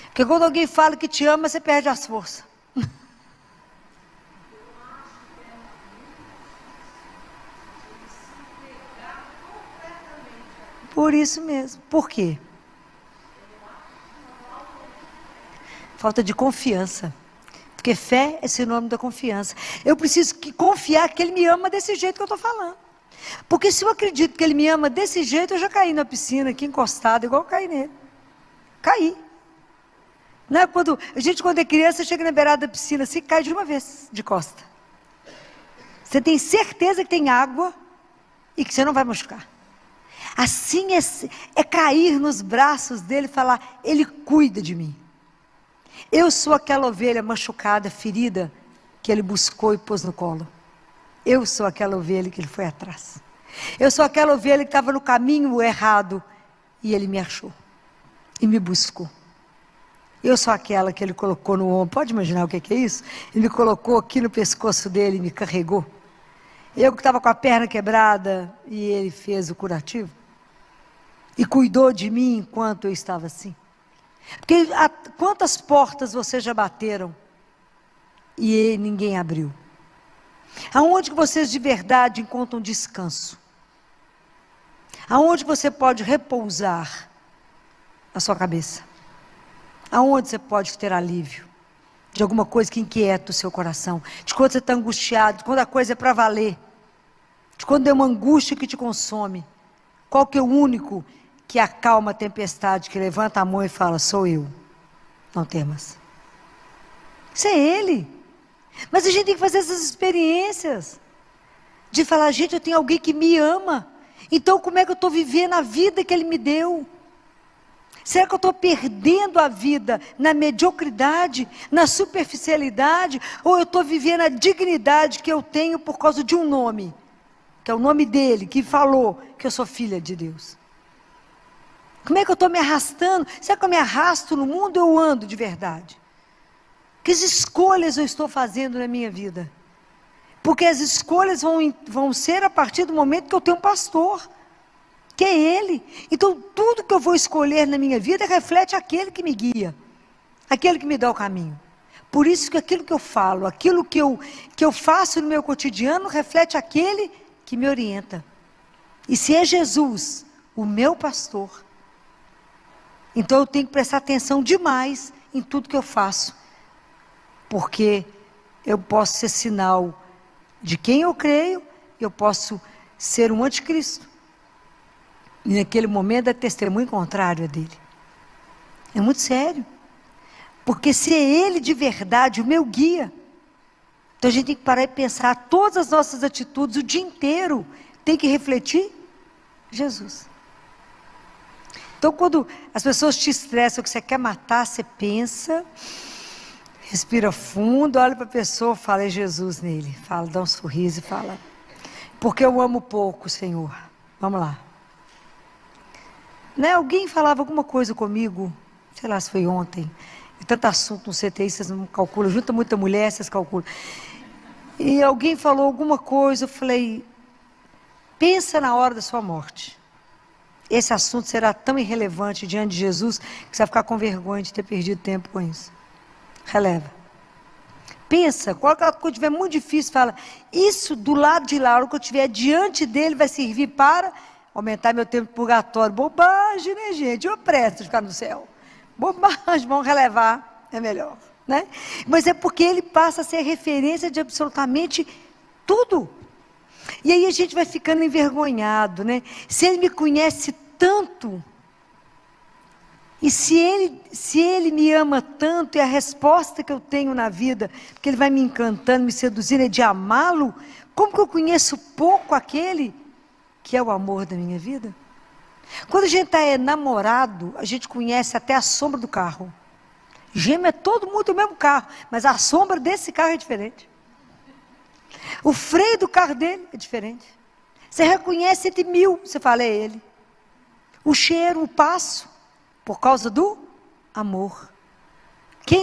Porque quando alguém fala que te ama, você perde as forças. Por isso mesmo. Por quê? Falta de confiança. Porque fé é sinônimo da confiança. Eu preciso confiar que Ele me ama desse jeito que eu estou falando. Porque se eu acredito que Ele me ama desse jeito, eu já caí na piscina aqui encostado, igual eu caí nele. Caí. Não é quando é criança, chega na beirada da piscina assim, cai de uma vez, de costa. Você tem certeza que tem água e que você não vai machucar. Assim é cair nos braços dele e falar, Ele cuida de mim. Eu sou aquela ovelha machucada, ferida, que Ele buscou e pôs no colo. Eu sou aquela ovelha que Ele foi atrás. Eu sou aquela ovelha que estava no caminho errado e Ele me achou e me buscou. Eu sou aquela que Ele colocou no ombro. Pode imaginar o que é isso? Ele me colocou aqui no pescoço dele e me carregou. Eu que estava com a perna quebrada e Ele fez o curativo. E cuidou de mim enquanto eu estava assim. Porque quantas portas vocês já bateram e ninguém abriu? Aonde que vocês de verdade encontram descanso? Aonde você pode repousar a sua cabeça? Aonde você pode ter alívio de alguma coisa que inquieta o seu coração? De quando você está angustiado, de quando a coisa é para valer, de quando é uma angústia que te consome. Qual que é o único que acalma a tempestade, que levanta a mão e fala, sou eu, não temas. Isso é Ele. Mas a gente tem que fazer essas experiências, de falar, gente, eu tenho alguém que me ama, então como é que eu estou vivendo a vida que Ele me deu? Será que eu estou perdendo a vida na mediocridade, na superficialidade, ou eu estou vivendo a dignidade que eu tenho por causa de um nome, que é o nome dEle, que falou que eu sou filha de Deus? Como é que eu estou me arrastando? Será que eu me arrasto no mundo ou eu ando de verdade? Que escolhas eu estou fazendo na minha vida? Porque as escolhas vão ser a partir do momento que eu tenho um pastor, que é Ele. Então tudo que eu vou escolher na minha vida reflete aquele que me guia, aquele que me dá o caminho. Por isso que aquilo que eu falo, aquilo que eu faço no meu cotidiano, reflete aquele que me orienta. E se é Jesus, o meu pastor, então eu tenho que prestar atenção demais em tudo que eu faço. Porque eu posso ser sinal de quem eu creio, eu posso ser um anticristo. E naquele momento é testemunho contrário a dele. É muito sério. Porque se é Ele de verdade o meu guia, então a gente tem que parar e pensar, todas as nossas atitudes, o dia inteiro, tem que refletir Jesus. Então quando as pessoas te estressam, que você quer matar, você pensa, respira fundo, olha para a pessoa, fala, é Jesus nele. Fala, dá um sorriso e fala, porque eu amo pouco, Senhor. Vamos lá. Né? Alguém falava alguma coisa comigo, sei lá se foi ontem, e tanto assunto no CTI, vocês não calculam, junta muita mulher, vocês calculam. E alguém falou alguma coisa, eu falei, pensa na hora da sua morte. Esse assunto será tão irrelevante diante de Jesus, que você vai ficar com vergonha de ter perdido tempo com isso. Releva. pensa, quando estiver muito difícil, fala, isso do lado de lá, a hora que eu estiver diante dele, vai servir para aumentar meu tempo de purgatório. Bobagem, né, gente? Eu presto ficar no céu. Bobagem, vamos relevar, é melhor, né? Mas é porque ele passa a ser referência de absolutamente tudo. E aí a gente vai ficando envergonhado, né? Se ele me conhece tanto, e se ele me ama tanto, e a resposta que eu tenho na vida, porque ele vai me encantando, me seduzindo, é de amá-lo, como que eu conheço pouco aquele que é o amor da minha vida? Quando a gente está namorado, a gente conhece até a sombra do carro. Gêmeo é todo mundo do mesmo carro, mas a sombra desse carro é diferente. O freio do carro dele é diferente. Você reconhece entre 1000, você fala, é ele. O cheiro, o passo, por causa do amor.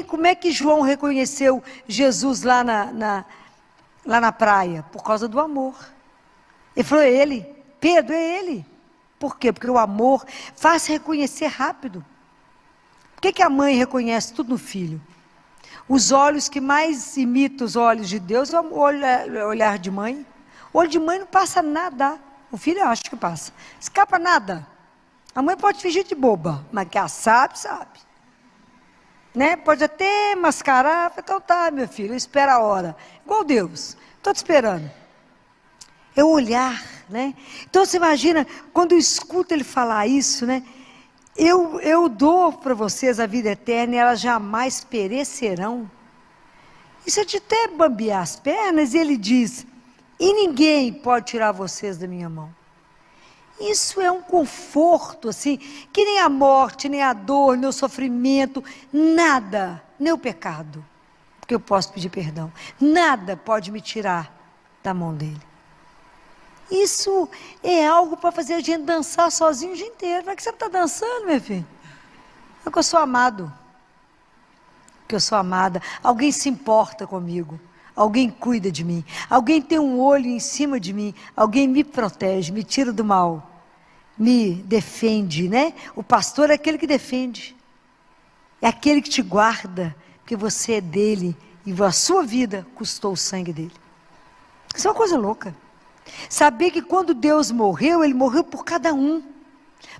Como é que João reconheceu Jesus lá na praia? Por causa do amor. Ele falou, é ele. Pedro, é ele. Por quê? Porque o amor faz reconhecer rápido. Por que a mãe reconhece tudo no filho? Os olhos que mais imitam os olhos de Deus é o olhar de mãe. O olho de mãe não passa nada. O filho eu acho que passa. Escapa nada. A mãe pode fingir de boba, mas que ela sabe, sabe. Né? Pode até mascarar. Então tá, meu filho, espera a hora. Igual Deus. Estou te esperando. É o olhar, né? Então você imagina, quando eu escuto ele falar isso, né? Eu dou para vocês a vida eterna e elas jamais perecerão. Isso é de até bambear as pernas, e ele diz, e ninguém pode tirar vocês da minha mão. Isso é um conforto, assim, que nem a morte, nem a dor, nem o sofrimento, nada, nem o pecado, porque eu posso pedir perdão, nada pode me tirar da mão dele. Isso é algo para fazer a gente dançar sozinho o dia inteiro. Para que você está dançando, meu filho? Porque eu sou amado. Porque eu sou amada. Alguém se importa comigo. Alguém cuida de mim. Alguém tem um olho em cima de mim. Alguém me protege, me tira do mal. Me defende, né? O pastor é aquele que defende. É aquele que te guarda. Porque você é dele. E a sua vida custou o sangue dele. Isso é uma coisa louca. Saber que quando Deus morreu, Ele morreu por cada um,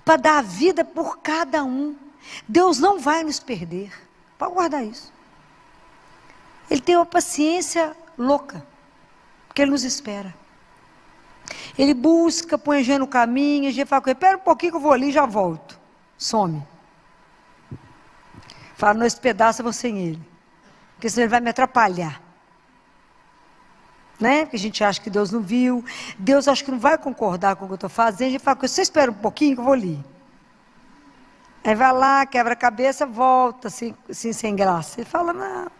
para dar a vida por cada um. Deus não vai nos perder, pode guardar isso. Ele tem uma paciência louca, porque Ele nos espera. Ele busca, põe a gente no caminho, a gente fala com ele, espera um pouquinho que eu vou ali e já volto. Some. Fala, não, esse pedaço eu vou sem Ele, porque senão Ele vai me atrapalhar. Né? Porque a gente acha que Deus não viu, Deus acha que não vai concordar com o que eu estou fazendo, a gente fala, você espera um pouquinho que eu vou ali. Aí vai lá, quebra a cabeça, volta, assim sem graça. Ele fala, não,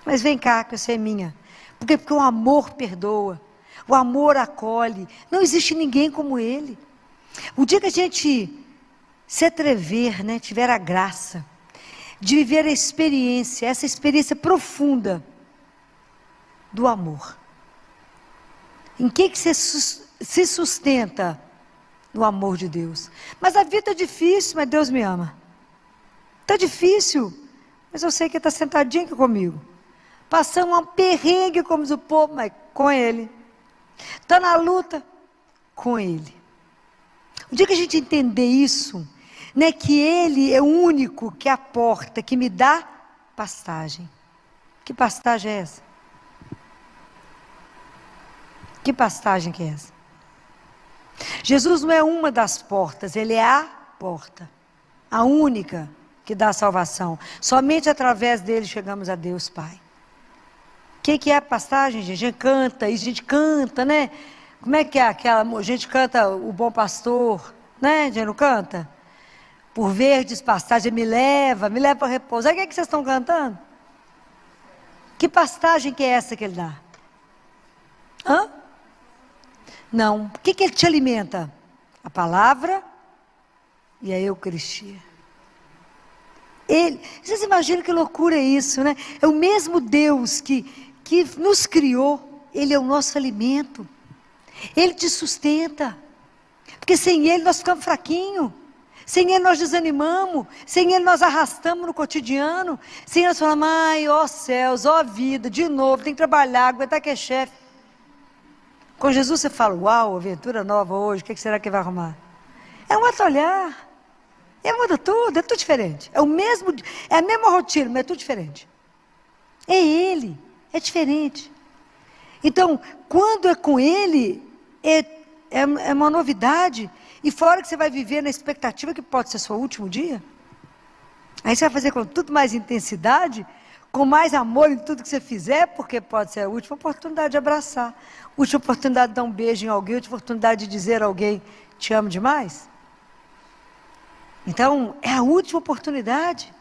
mas vem cá, que você é minha. Por quê? Porque o amor perdoa, o amor acolhe, não existe ninguém como Ele. O dia que a gente se atrever, né, tiver a graça de viver a experiência, essa experiência profunda, do amor. Em que você se sustenta? No amor de Deus. Mas a vida é difícil, mas Deus me ama. Está difícil, mas eu sei que está sentadinho aqui comigo. Passamos um perrengue, como diz o povo, mas com Ele. Está na luta, com Ele. O dia que a gente entender isso, né, que Ele é o único que é a porta, que me dá pastagem. Que pastagem é essa? Que pastagem que é essa? Jesus não é uma das portas, Ele é a porta. A única que dá a salvação. Somente através dele chegamos a Deus Pai. O que é a pastagem, gente? A gente canta, e a gente canta, né? Como é que é aquela... A gente canta o bom pastor, né? A gente não canta? Por verdes pastagens me leva para repousar. O que é que vocês estão cantando? Que pastagem que é essa que Ele dá? Hã? Não. O que Ele te alimenta? A palavra e a Eucaristia. Vocês imaginam que loucura é isso, né? É o mesmo Deus que nos criou. Ele é o nosso alimento. Ele te sustenta. Porque sem Ele nós ficamos fraquinhos. Sem Ele nós desanimamos, sem Ele nós arrastamos no cotidiano, sem Ele nós falamos, ai, ó céus, ó vida, de novo, tem que trabalhar, aguentar que é chefe. Com Jesus você fala, uau, aventura nova hoje, o que será que vai arrumar? É um outro olhar, muda tudo, é tudo diferente. É a mesma rotina, mas é tudo diferente. É Ele, é diferente. Então, quando é com Ele, é uma novidade. E fora que você vai viver na expectativa que pode ser seu último dia. Aí você vai fazer com tudo mais intensidade, com mais amor em tudo que você fizer, porque pode ser a última oportunidade de abraçar, a última oportunidade de dar um beijo em alguém, a última oportunidade de dizer a alguém, te amo demais. Então, é a última oportunidade.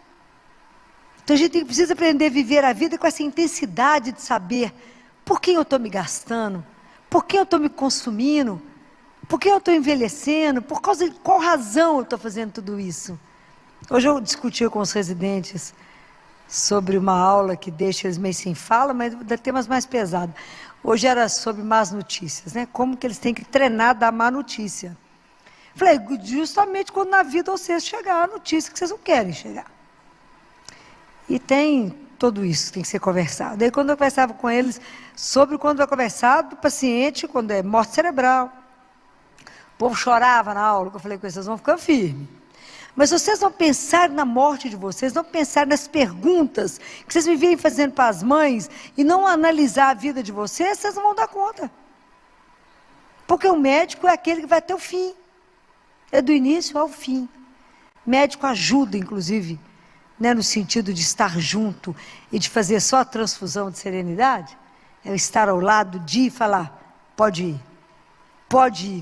Então a gente precisa aprender a viver a vida com essa intensidade de saber por quem eu estou me gastando, por quem eu estou me consumindo, por que eu estou envelhecendo, por causa de qual razão eu estou fazendo tudo isso. Hoje eu discuti com os residentes sobre uma aula que deixa eles meio sem fala, mas dá temas mais pesados. Hoje era sobre más notícias, né? Como que eles têm que treinar da má notícia. Falei, justamente quando na vida vocês chegar a notícia que vocês não querem chegar. E tem tudo isso, tem que ser conversado. Daí quando eu conversava com eles sobre quando vai conversar do paciente, quando é morte cerebral. O povo chorava na aula, que eu falei com eles, vocês vão ficar firmes. Mas se vocês não pensarem na morte de vocês, não pensarem nas perguntas que vocês me vêm fazendo para as mães, e não analisar a vida de vocês, vocês não vão dar conta. Porque o médico é aquele que vai até o fim. É do início ao fim. Médico ajuda, inclusive, né, no sentido de estar junto e de fazer só a transfusão de serenidade. É o estar ao lado de falar, pode ir,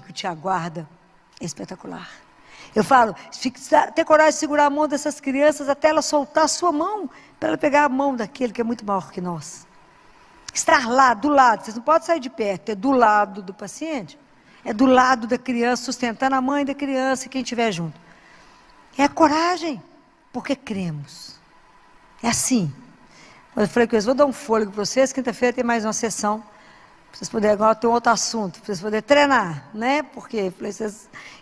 que te aguarda. É espetacular. Eu falo, ter coragem de segurar a mão dessas crianças até ela soltar a sua mão, para ela pegar a mão daquele que é muito maior que nós. Estar lá, do lado, vocês não podem sair de perto, é do lado do paciente, é do lado da criança, sustentando a mãe da criança e quem estiver junto. É a coragem, porque cremos. É assim. Eu falei que eu vou dar um fôlego para vocês, quinta-feira tem mais uma sessão, para vocês poderem, agora ter um outro assunto, para vocês poderem treinar, né? Porque, falei,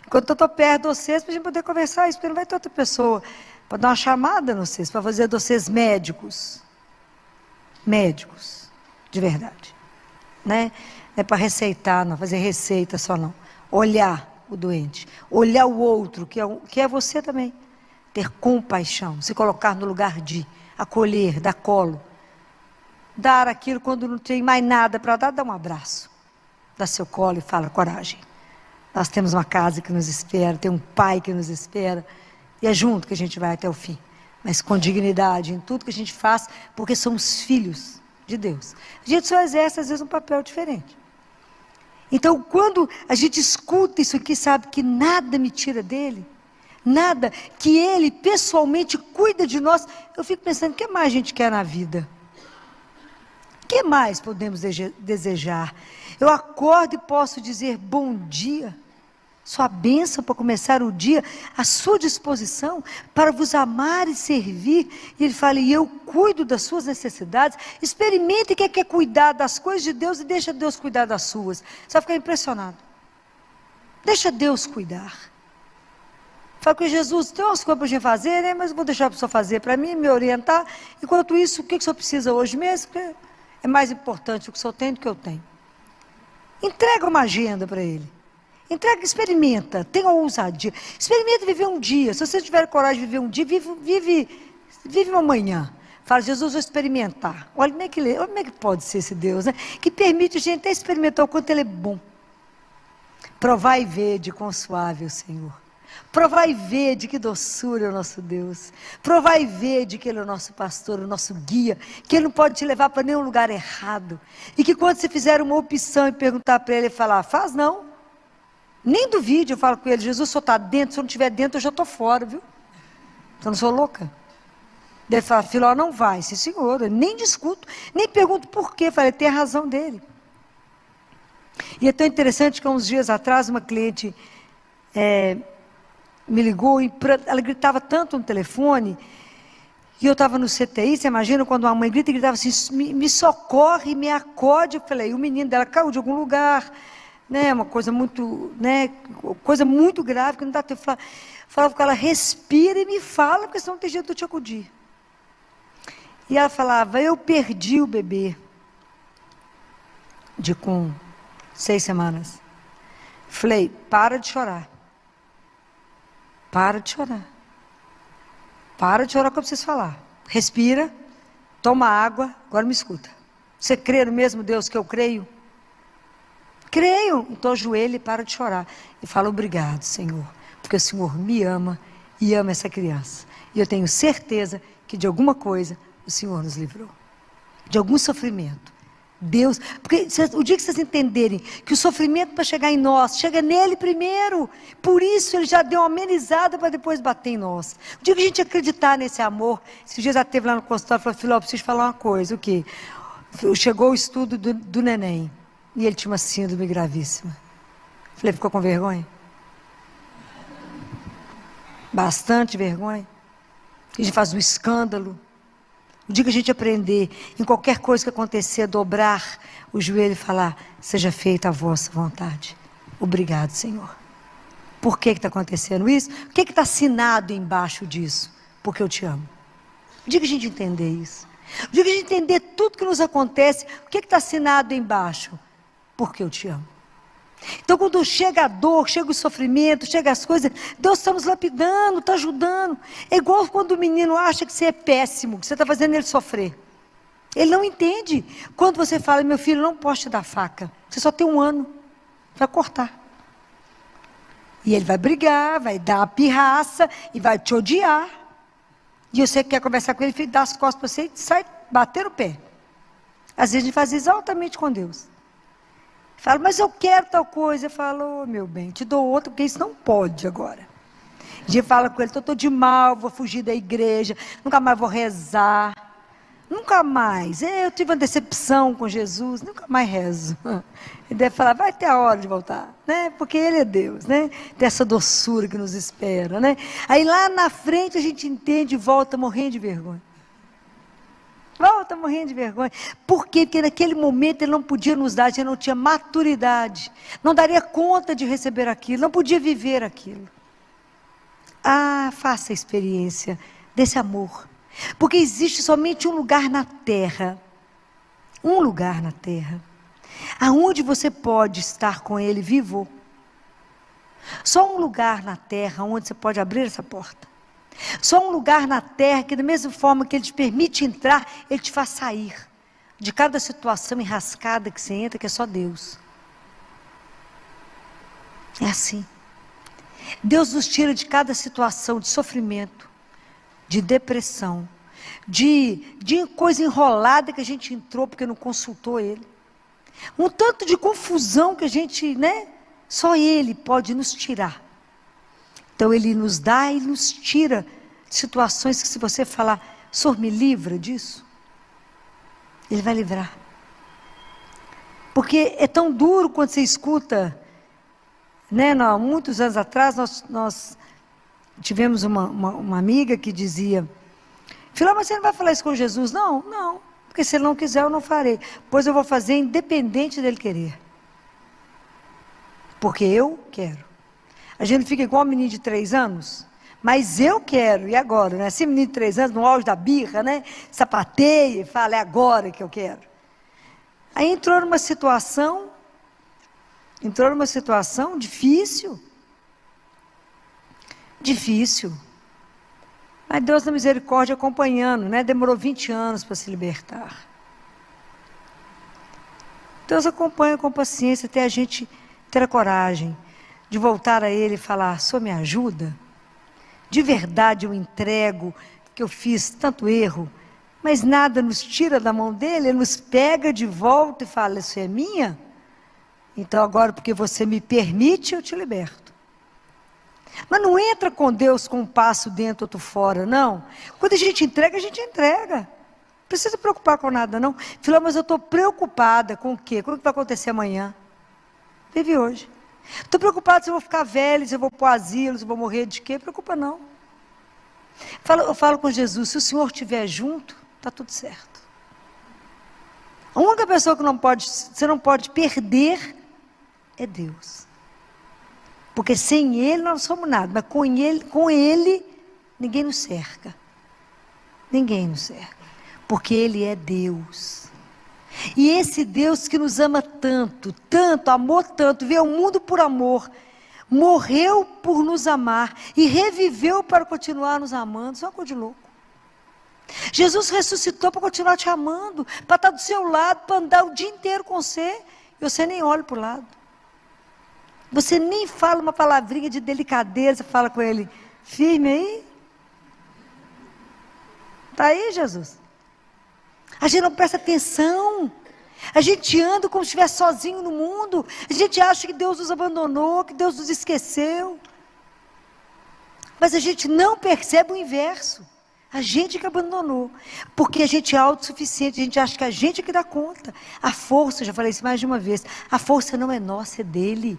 enquanto eu estou perto de vocês, para a gente poder conversar isso, porque não vai ter outra pessoa, para dar uma chamada nos vocês, para fazer de vocês médicos, de verdade, né? Não é para receitar, não, fazer receita só não, olhar o doente, olhar o outro, que é você também, ter compaixão, se colocar no lugar de, acolher, dar colo, dar aquilo quando não tem mais nada para dar, dá um abraço, dá seu colo e fala, coragem, nós temos uma casa que nos espera, tem um pai que nos espera, e é junto que a gente vai até o fim, mas com dignidade em tudo que a gente faz, porque somos filhos de Deus. A gente só exerce às vezes um papel diferente. Então quando a gente escuta isso aqui, sabe que nada me tira dele, nada, que Ele pessoalmente cuida de nós, eu fico pensando, o que mais a gente quer na vida? O que mais podemos desejar? Eu acordo e posso dizer bom dia, sua bênção para começar o dia, à sua disposição, para vos amar e servir. E Ele fala, e eu cuido das suas necessidades. Experimente quem quer cuidar das coisas de Deus e deixa Deus cuidar das suas. Você vai ficar impressionado. Deixa Deus cuidar. Fala com Jesus, tem umas coisas para a gente fazer, né? Mas eu vou deixar a pessoa fazer para mim, me orientar. Enquanto isso, o que o senhor precisa hoje mesmo? Porque é mais importante o que o senhor tem do que eu tenho. Entrega uma agenda para Ele. Entrega, experimenta, tenha ousadia. Experimenta viver um dia. Se você tiver coragem de viver um dia, vive uma manhã. Fala, Jesus, vou experimentar. Olha como é que pode ser esse Deus, né? Que permite a gente até experimentar o quanto Ele é bom. Provar e ver de quão suave é o Senhor. Provar e ver de que doçura é o nosso Deus. Provar e ver de que Ele é o nosso pastor, o nosso guia. Que Ele não pode te levar para nenhum lugar errado. E que quando você fizer uma opção e perguntar para Ele, Ele falar, faz não. Nem duvide, eu falo com Ele, Jesus, o senhor está dentro, se eu não estiver dentro, eu já estou fora, viu? Eu não sou louca. Ele fala, Filó, não vai. Sim, senhor, eu nem discuto, nem pergunto por quê. Eu falei, tem a razão dele. E é tão interessante que há uns dias atrás, uma cliente me ligou, e ela gritava tanto no telefone, e eu estava no CTI, você imagina quando uma mãe grita e gritava assim, me socorre, me acode. Eu falei, o menino dela caiu de algum lugar, né, uma coisa muito, né, coisa muito grave, que não dá tempo de falar. Falava com ela, respira e me fala, porque senão não tem jeito de eu te acudir. E ela falava, eu perdi o bebê, com 6 semanas. Falei, para de chorar. Para de chorar. Para de chorar que eu preciso falar. Respira, toma água, agora me escuta. Você crê no mesmo Deus que eu creio? Creio. Então ajoelha e para de chorar. E fala, obrigado, Senhor, porque o Senhor me ama e ama essa criança. E eu tenho certeza que de alguma coisa o Senhor nos livrou. De algum sofrimento. Deus, porque o dia que vocês entenderem que o sofrimento para chegar em nós, chega nele primeiro, por isso ele já deu uma amenizada para depois bater em nós. O dia que a gente acreditar nesse amor, esse dia já esteve lá no consultório e falou, filho, eu preciso falar uma coisa, o quê? Chegou o estudo do neném, e ele tinha uma síndrome gravíssima. Falei, ficou com vergonha? Bastante vergonha. A gente faz um escândalo. O dia que a gente aprender, em qualquer coisa que acontecer, dobrar o joelho e falar, seja feita a vossa vontade. Obrigado, Senhor. Por que está acontecendo isso? O que está assinado embaixo disso? Porque eu te amo. O dia que a gente entender isso. O dia que a gente entender tudo que nos acontece, o que está assinado embaixo? Porque eu te amo. Então quando chega a dor, chega o sofrimento, chega as coisas, Deus está nos lapidando, está ajudando. É igual quando o menino acha que você é péssimo, que você está fazendo ele sofrer. Ele não entende. Quando você fala, meu filho, não posso te dar faca, você só tem 1 ano, vai cortar. E ele vai brigar, vai dar uma pirraça e vai te odiar. E você quer conversar com ele, ele dá as costas para você e sai bater o pé. Às vezes a gente faz isso altamente com Deus. Fala, mas eu quero tal coisa. Eu falo, meu bem, te dou outra, porque isso não pode agora. A gente fala com ele, estou de mal, vou fugir da igreja, nunca mais vou rezar. Nunca mais. Eu tive uma decepção com Jesus, nunca mais rezo. Ele deve falar, vai ter a hora de voltar, né? Porque Ele é Deus, né? Tem essa doçura que nos espera, né? Aí lá na frente a gente entende e volta morrendo de vergonha. Volta morrendo de vergonha. Por quê? Porque naquele momento ele não podia nos dar, a gente não tinha maturidade. Não daria conta de receber aquilo, não podia viver aquilo. Ah, faça a experiência desse amor. Porque existe somente um lugar na terra, aonde você pode estar com Ele vivo. Só um lugar na terra onde você pode abrir essa porta. Só um lugar na terra que da mesma forma que Ele te permite entrar, Ele te faz sair de cada situação enrascada que você entra, que é só Deus. É assim. Deus nos tira de cada situação de sofrimento, de depressão, de coisa enrolada que a gente entrou porque não consultou Ele. Um tanto de confusão que a gente, né? Só Ele pode nos tirar. Então Ele nos dá e nos tira de situações que se você falar, Senhor, me livra disso, Ele vai livrar. Porque é tão duro quando você escuta, né? Muitos anos atrás nós tivemos uma amiga que dizia, Filó, mas você não vai falar isso com Jesus? Não, porque se Ele não quiser eu não farei, pois eu vou fazer independente dEle querer, porque eu quero. A gente fica igual um menino de 3 anos, mas eu quero, e agora, né? Esse menino de 3 anos, no auge da birra, né? Sapateia e fala, é agora que eu quero. Aí entrou numa situação difícil, mas Deus na misericórdia acompanhando, né? Demorou 20 anos para se libertar. Deus acompanha com paciência até a gente ter a coragem de voltar a Ele e falar, Senhor, me ajuda. De verdade eu entrego que eu fiz tanto erro, mas nada nos tira da mão dEle, Ele nos pega de volta e fala, isso é minha? Então agora porque você me permite, eu te liberto. Mas não entra com Deus com um passo dentro, outro fora, não. Quando a gente entrega, Não precisa preocupar com nada, não. Filó, mas eu estou preocupada com o quê? Com o que vai acontecer amanhã? Vive hoje. Estou preocupada se eu vou ficar velho, se eu vou para o asilo, se eu vou morrer de quê? Preocupa não. Eu falo com Jesus, se o Senhor estiver junto, está tudo certo. A única pessoa que você não pode perder é Deus. Porque sem Ele nós não somos nada, mas com Ele ninguém nos cerca. Ninguém nos cerca. Porque Ele é Deus. E esse Deus que nos ama tanto, tanto, amou tanto, veio ao mundo por amor, morreu por nos amar e reviveu para continuar nos amando. Isso é uma coisa de louco. Jesus ressuscitou para continuar te amando, para estar do seu lado, para andar o dia inteiro com você, e você nem olha para o lado. Você nem fala uma palavrinha de delicadeza, fala com Ele, firme aí. Está aí, Jesus? A gente não presta atenção. A gente anda como se estivesse sozinho no mundo. A gente acha que Deus nos abandonou, que Deus nos esqueceu. Mas a gente não percebe o inverso. A gente que abandonou. Porque a gente é autossuficiente, a gente acha que a gente é que dá conta. A força, já falei isso mais de uma vez, a força não é nossa, é dele.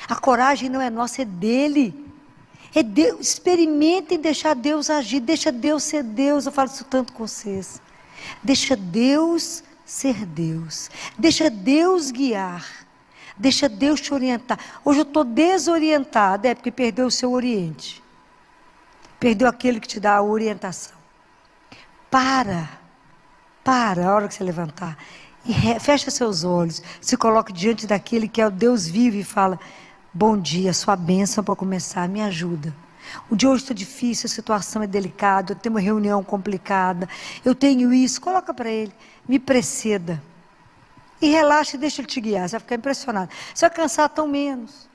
A coragem não é nossa, é dele. É Deus. Experimentem deixar Deus agir, deixa Deus ser Deus. Eu falo isso tanto com vocês. Deixa Deus ser Deus. Deixa Deus guiar. Deixa Deus te orientar. Hoje eu estou desorientada, porque perdeu o seu oriente. Perdeu aquele que te dá a orientação. Para a hora que você levantar. E fecha seus olhos. Se coloque diante daquele que é o Deus vivo e fala, bom dia, sua bênção para começar, me ajuda. O dia hoje está difícil, a situação é delicada, eu tenho uma reunião complicada, eu tenho isso, coloca para ele, me preceda. E relaxa e deixa ele te guiar, você vai ficar impressionado. Você vai cansar tão menos.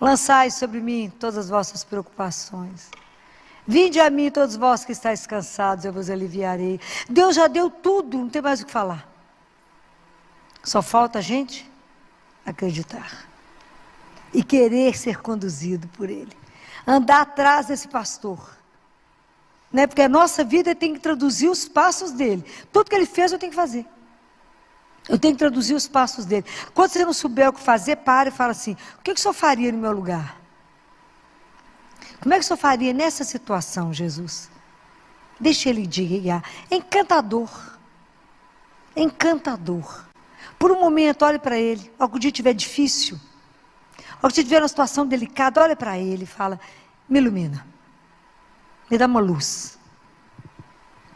Lançai sobre mim todas as vossas preocupações. Vinde a mim todos vós que estáis cansados, eu vos aliviarei. Deus já deu tudo, não tem mais o que falar. Só falta a gente acreditar. E querer ser conduzido por Ele. Andar atrás desse pastor. Né? Porque a nossa vida tem que traduzir os passos dele. Tudo que ele fez eu tenho que fazer. Eu tenho que traduzir os passos dele. Quando você não souber o que fazer, para e fala assim, o que o senhor faria no meu lugar? Como é que o senhor faria nessa situação, Jesus? Deixa ele guiar. É encantador. É encantador. Por um momento, olhe para ele. Algum dia estiver difícil. Ou se tiver uma situação delicada, olha para ele e fala, me ilumina, me dá uma luz.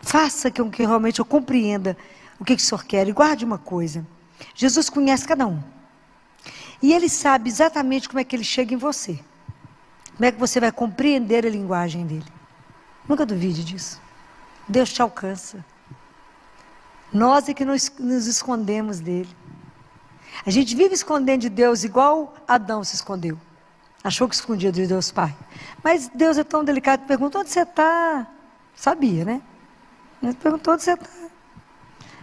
Faça com que realmente eu compreenda o que o Senhor quer. E guarde uma coisa, Jesus conhece cada um. E Ele sabe exatamente como é que Ele chega em você. Como é que você vai compreender a linguagem dEle. Nunca duvide disso. Deus te alcança. Nós é que nos escondemos dEle. A gente vive escondendo de Deus igual Adão se escondeu. Achou que escondia de Deus Pai. Mas Deus é tão delicado, perguntou onde você está. Sabia, né? Ele perguntou onde você está.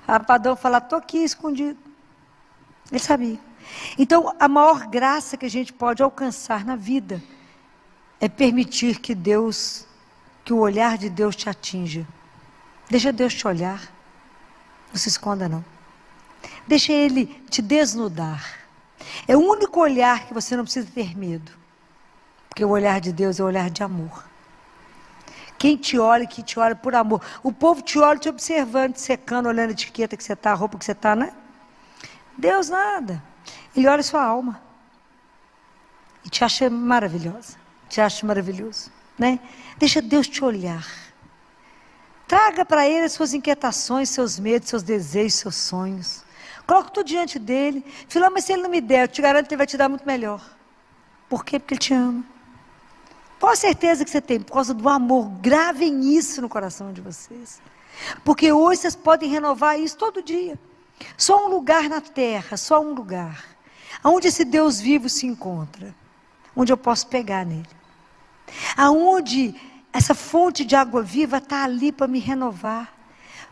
Adão falou, estou aqui escondido. Ele sabia. Então, a maior graça que a gente pode alcançar na vida é permitir que o olhar de Deus te atinja. Deixa Deus te olhar. Não se esconda, não. Deixa Ele te desnudar. É o único olhar que você não precisa ter medo. Porque o olhar de Deus é o olhar de amor. Quem te olha por amor. O povo te olha te observando, te secando, olhando a etiqueta que você está, a roupa que você está, né? Deus nada. Ele olha a sua alma. E te acha maravilhosa. Te acha maravilhoso, né? Deixa Deus te olhar. Traga para Ele as suas inquietações, seus medos, seus desejos, seus sonhos. Coloca tudo diante dEle. Fala, mas se Ele não me der, eu te garanto que Ele vai te dar muito melhor. Por quê? Porque Ele te ama. Qual a certeza que você tem? Por causa do amor. Gravem isso no coração de vocês. Porque hoje vocês podem renovar isso todo dia. Só um lugar na terra, só um lugar. Onde esse Deus vivo se encontra. Onde eu posso pegar nele. Aonde essa fonte de água viva está ali para me renovar.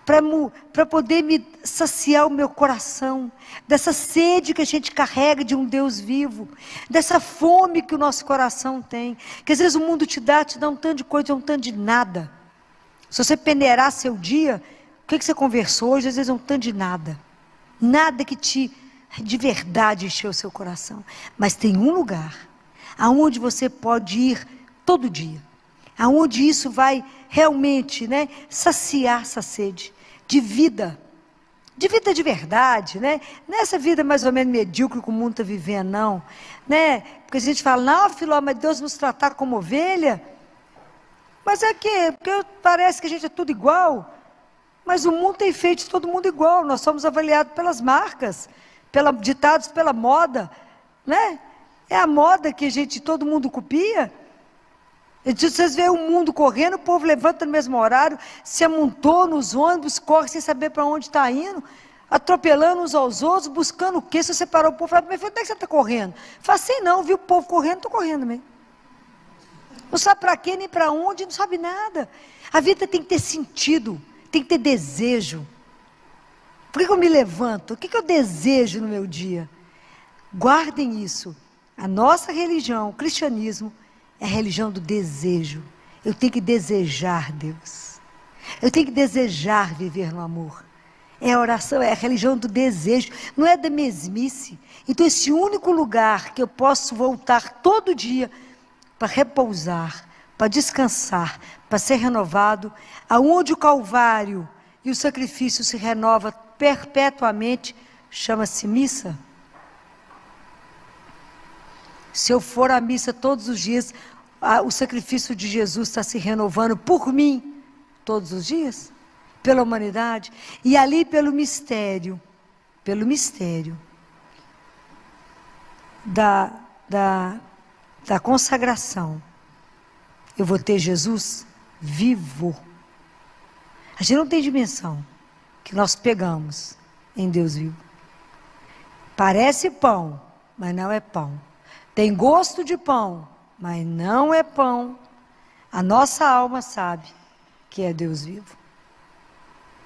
Para poder me saciar o meu coração, dessa sede que a gente carrega de um Deus vivo, dessa fome que o nosso coração tem, que às vezes o mundo te dá um tanto de coisa, um tanto de nada. Se você peneirar seu dia, o que você conversou hoje, às vezes é um tanto de nada. Nada que de verdade encheu o seu coração. Mas tem um lugar, aonde você pode ir todo dia, aonde isso vai realmente, saciar essa sede de vida, de vida de verdade, né? Nessa vida mais ou menos medíocre que o mundo está vivendo, não, né? Porque a gente fala, não, filó, mas Deus nos tratar como ovelha, mas é que, porque parece que a gente é tudo igual, mas o mundo tem feito todo mundo igual, nós somos avaliados pelas marcas, ditados pela moda, né? É a moda que todo mundo copia. Vocês veem o mundo correndo, o povo levanta no mesmo horário, se amontou nos ônibus, corre sem saber para onde está indo, atropelando uns aos outros, buscando o quê? Se você parar o povo, fala, mas onde é que você está correndo? Fala assim, não, viu o povo correndo, estou correndo mesmo. Não sabe para quê, nem para onde, não sabe nada. A vida tem que ter sentido, tem que ter desejo. Por que eu me levanto? O que eu desejo no meu dia? Guardem isso. A nossa religião, o cristianismo, é a religião do desejo. Eu tenho que desejar Deus. Eu tenho que desejar viver no amor. É a oração, é a religião do desejo, não é da mesmice. Então esse único lugar que eu posso voltar todo dia para repousar, para descansar, para ser renovado, aonde o Calvário e o sacrifício se renova perpetuamente, chama-se missa. Se eu for à missa todos os dias, o sacrifício de Jesus está se renovando por mim, todos os dias, pela humanidade, e ali pelo mistério da consagração, eu vou ter Jesus vivo. A gente não tem dimensão que nós pegamos em Deus vivo. Parece pão, mas não é pão. Tem gosto de pão, mas não é pão. A nossa alma sabe que é Deus vivo.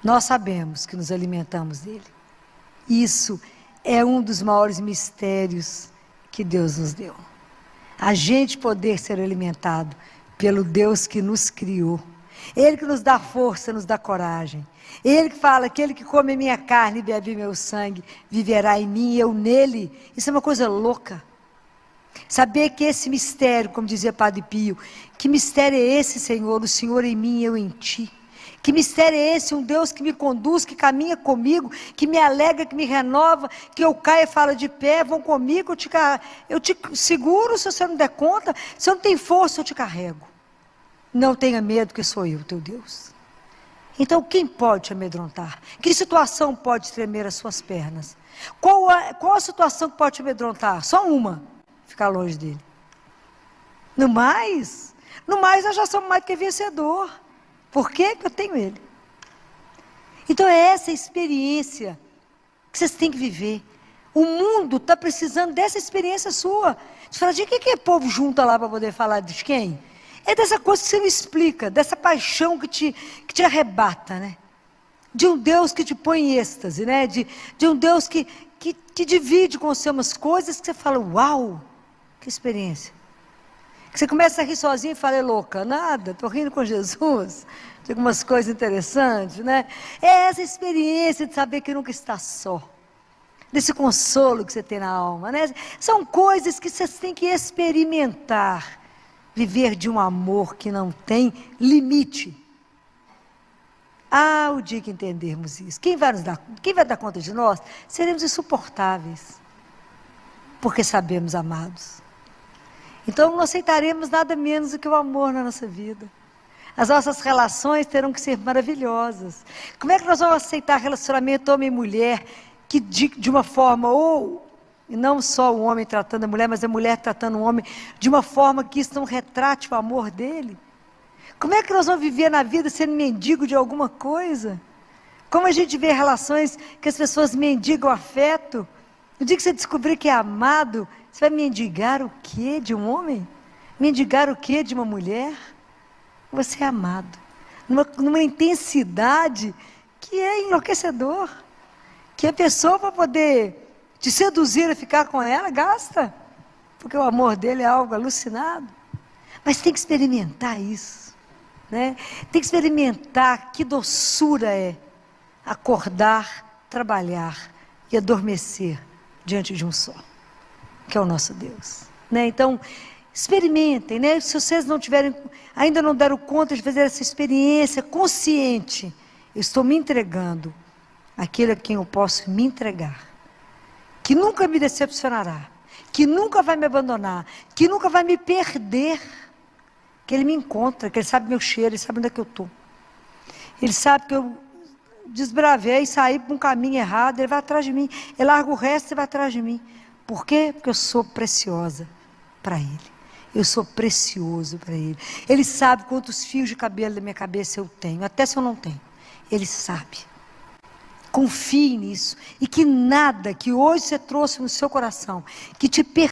Nós sabemos que nos alimentamos dele. Isso é um dos maiores mistérios que Deus nos deu. A gente poder ser alimentado pelo Deus que nos criou. Ele que nos dá força, nos dá coragem. Ele que fala, aquele que come minha carne e bebe meu sangue, viverá em mim e eu nele. Isso é uma coisa louca. Saber que esse mistério, como dizia Padre Pio, que mistério é esse, Senhor? O Senhor em mim e eu em ti. Que mistério é esse? Um Deus que me conduz, que caminha comigo, que me alegra, que me renova, que eu caia e fala de pé, vão comigo, eu te seguro se você não der conta, se eu não tenho força, eu te carrego. Não tenha medo, que sou eu, teu Deus. Então, quem pode te amedrontar? Que situação pode tremer as suas pernas? Qual a situação que pode te amedrontar? Só uma. Ficar longe dele. No mais nós já somos mais do que vencedor. Por quê? Porque eu tenho ele. Então é essa experiência que vocês têm que viver. O mundo está precisando dessa experiência sua. Você fala, de que o povo junta lá para poder falar de quem? É dessa coisa que você não explica, dessa paixão que te arrebata, né? De um Deus que te põe em êxtase, né? De um Deus que divide com você umas coisas que você fala, uau! Que experiência. Que você começa a rir sozinho e fala, é louca, nada, estou rindo com Jesus, tem algumas coisas interessantes, né? É essa experiência de saber que nunca está só, desse consolo que você tem na alma, né? São coisas que vocês têm que experimentar, viver de um amor que não tem limite. O dia que entendermos isso, quem vai dar conta de nós? Seremos insuportáveis, porque sabemos amados. Então não aceitaremos nada menos do que o amor na nossa vida. As nossas relações terão que ser maravilhosas. Como é que nós vamos aceitar relacionamento homem e mulher, que de uma forma, e não só o homem tratando a mulher, mas a mulher tratando o homem, de uma forma que isso não retrate o amor dele? Como é que nós vamos viver na vida sendo mendigo de alguma coisa? Como a gente vê relações que as pessoas mendigam afeto? No dia que você descobrir que é amado, você vai mendigar o quê de um homem? Mendigar o quê de uma mulher? Você é amado. Numa intensidade que é enlouquecedor. Que a pessoa, para poder te seduzir a ficar com ela, gasta. Porque o amor dele é algo alucinado. Mas tem que experimentar isso, né? Tem que experimentar que doçura é acordar, trabalhar e adormecer diante de um só, que é o nosso Deus, né? Então, experimentem, né? Se vocês ainda não deram conta de fazer essa experiência consciente, eu estou me entregando aquele a quem eu posso me entregar, que nunca me decepcionará, que nunca vai me abandonar, que nunca vai me perder, que Ele me encontra, que Ele sabe meu cheiro, Ele sabe onde é que eu estou. Ele sabe que eu desbravei, saí para um caminho errado, Ele vai atrás de mim. Ele larga o resto e vai atrás de mim. Por quê? Porque eu sou preciosa para Ele. Eu sou precioso para Ele. Ele sabe quantos fios de cabelo da minha cabeça eu tenho, até se eu não tenho. Ele sabe. Confie nisso. E que nada que hoje você trouxe no seu coração, que te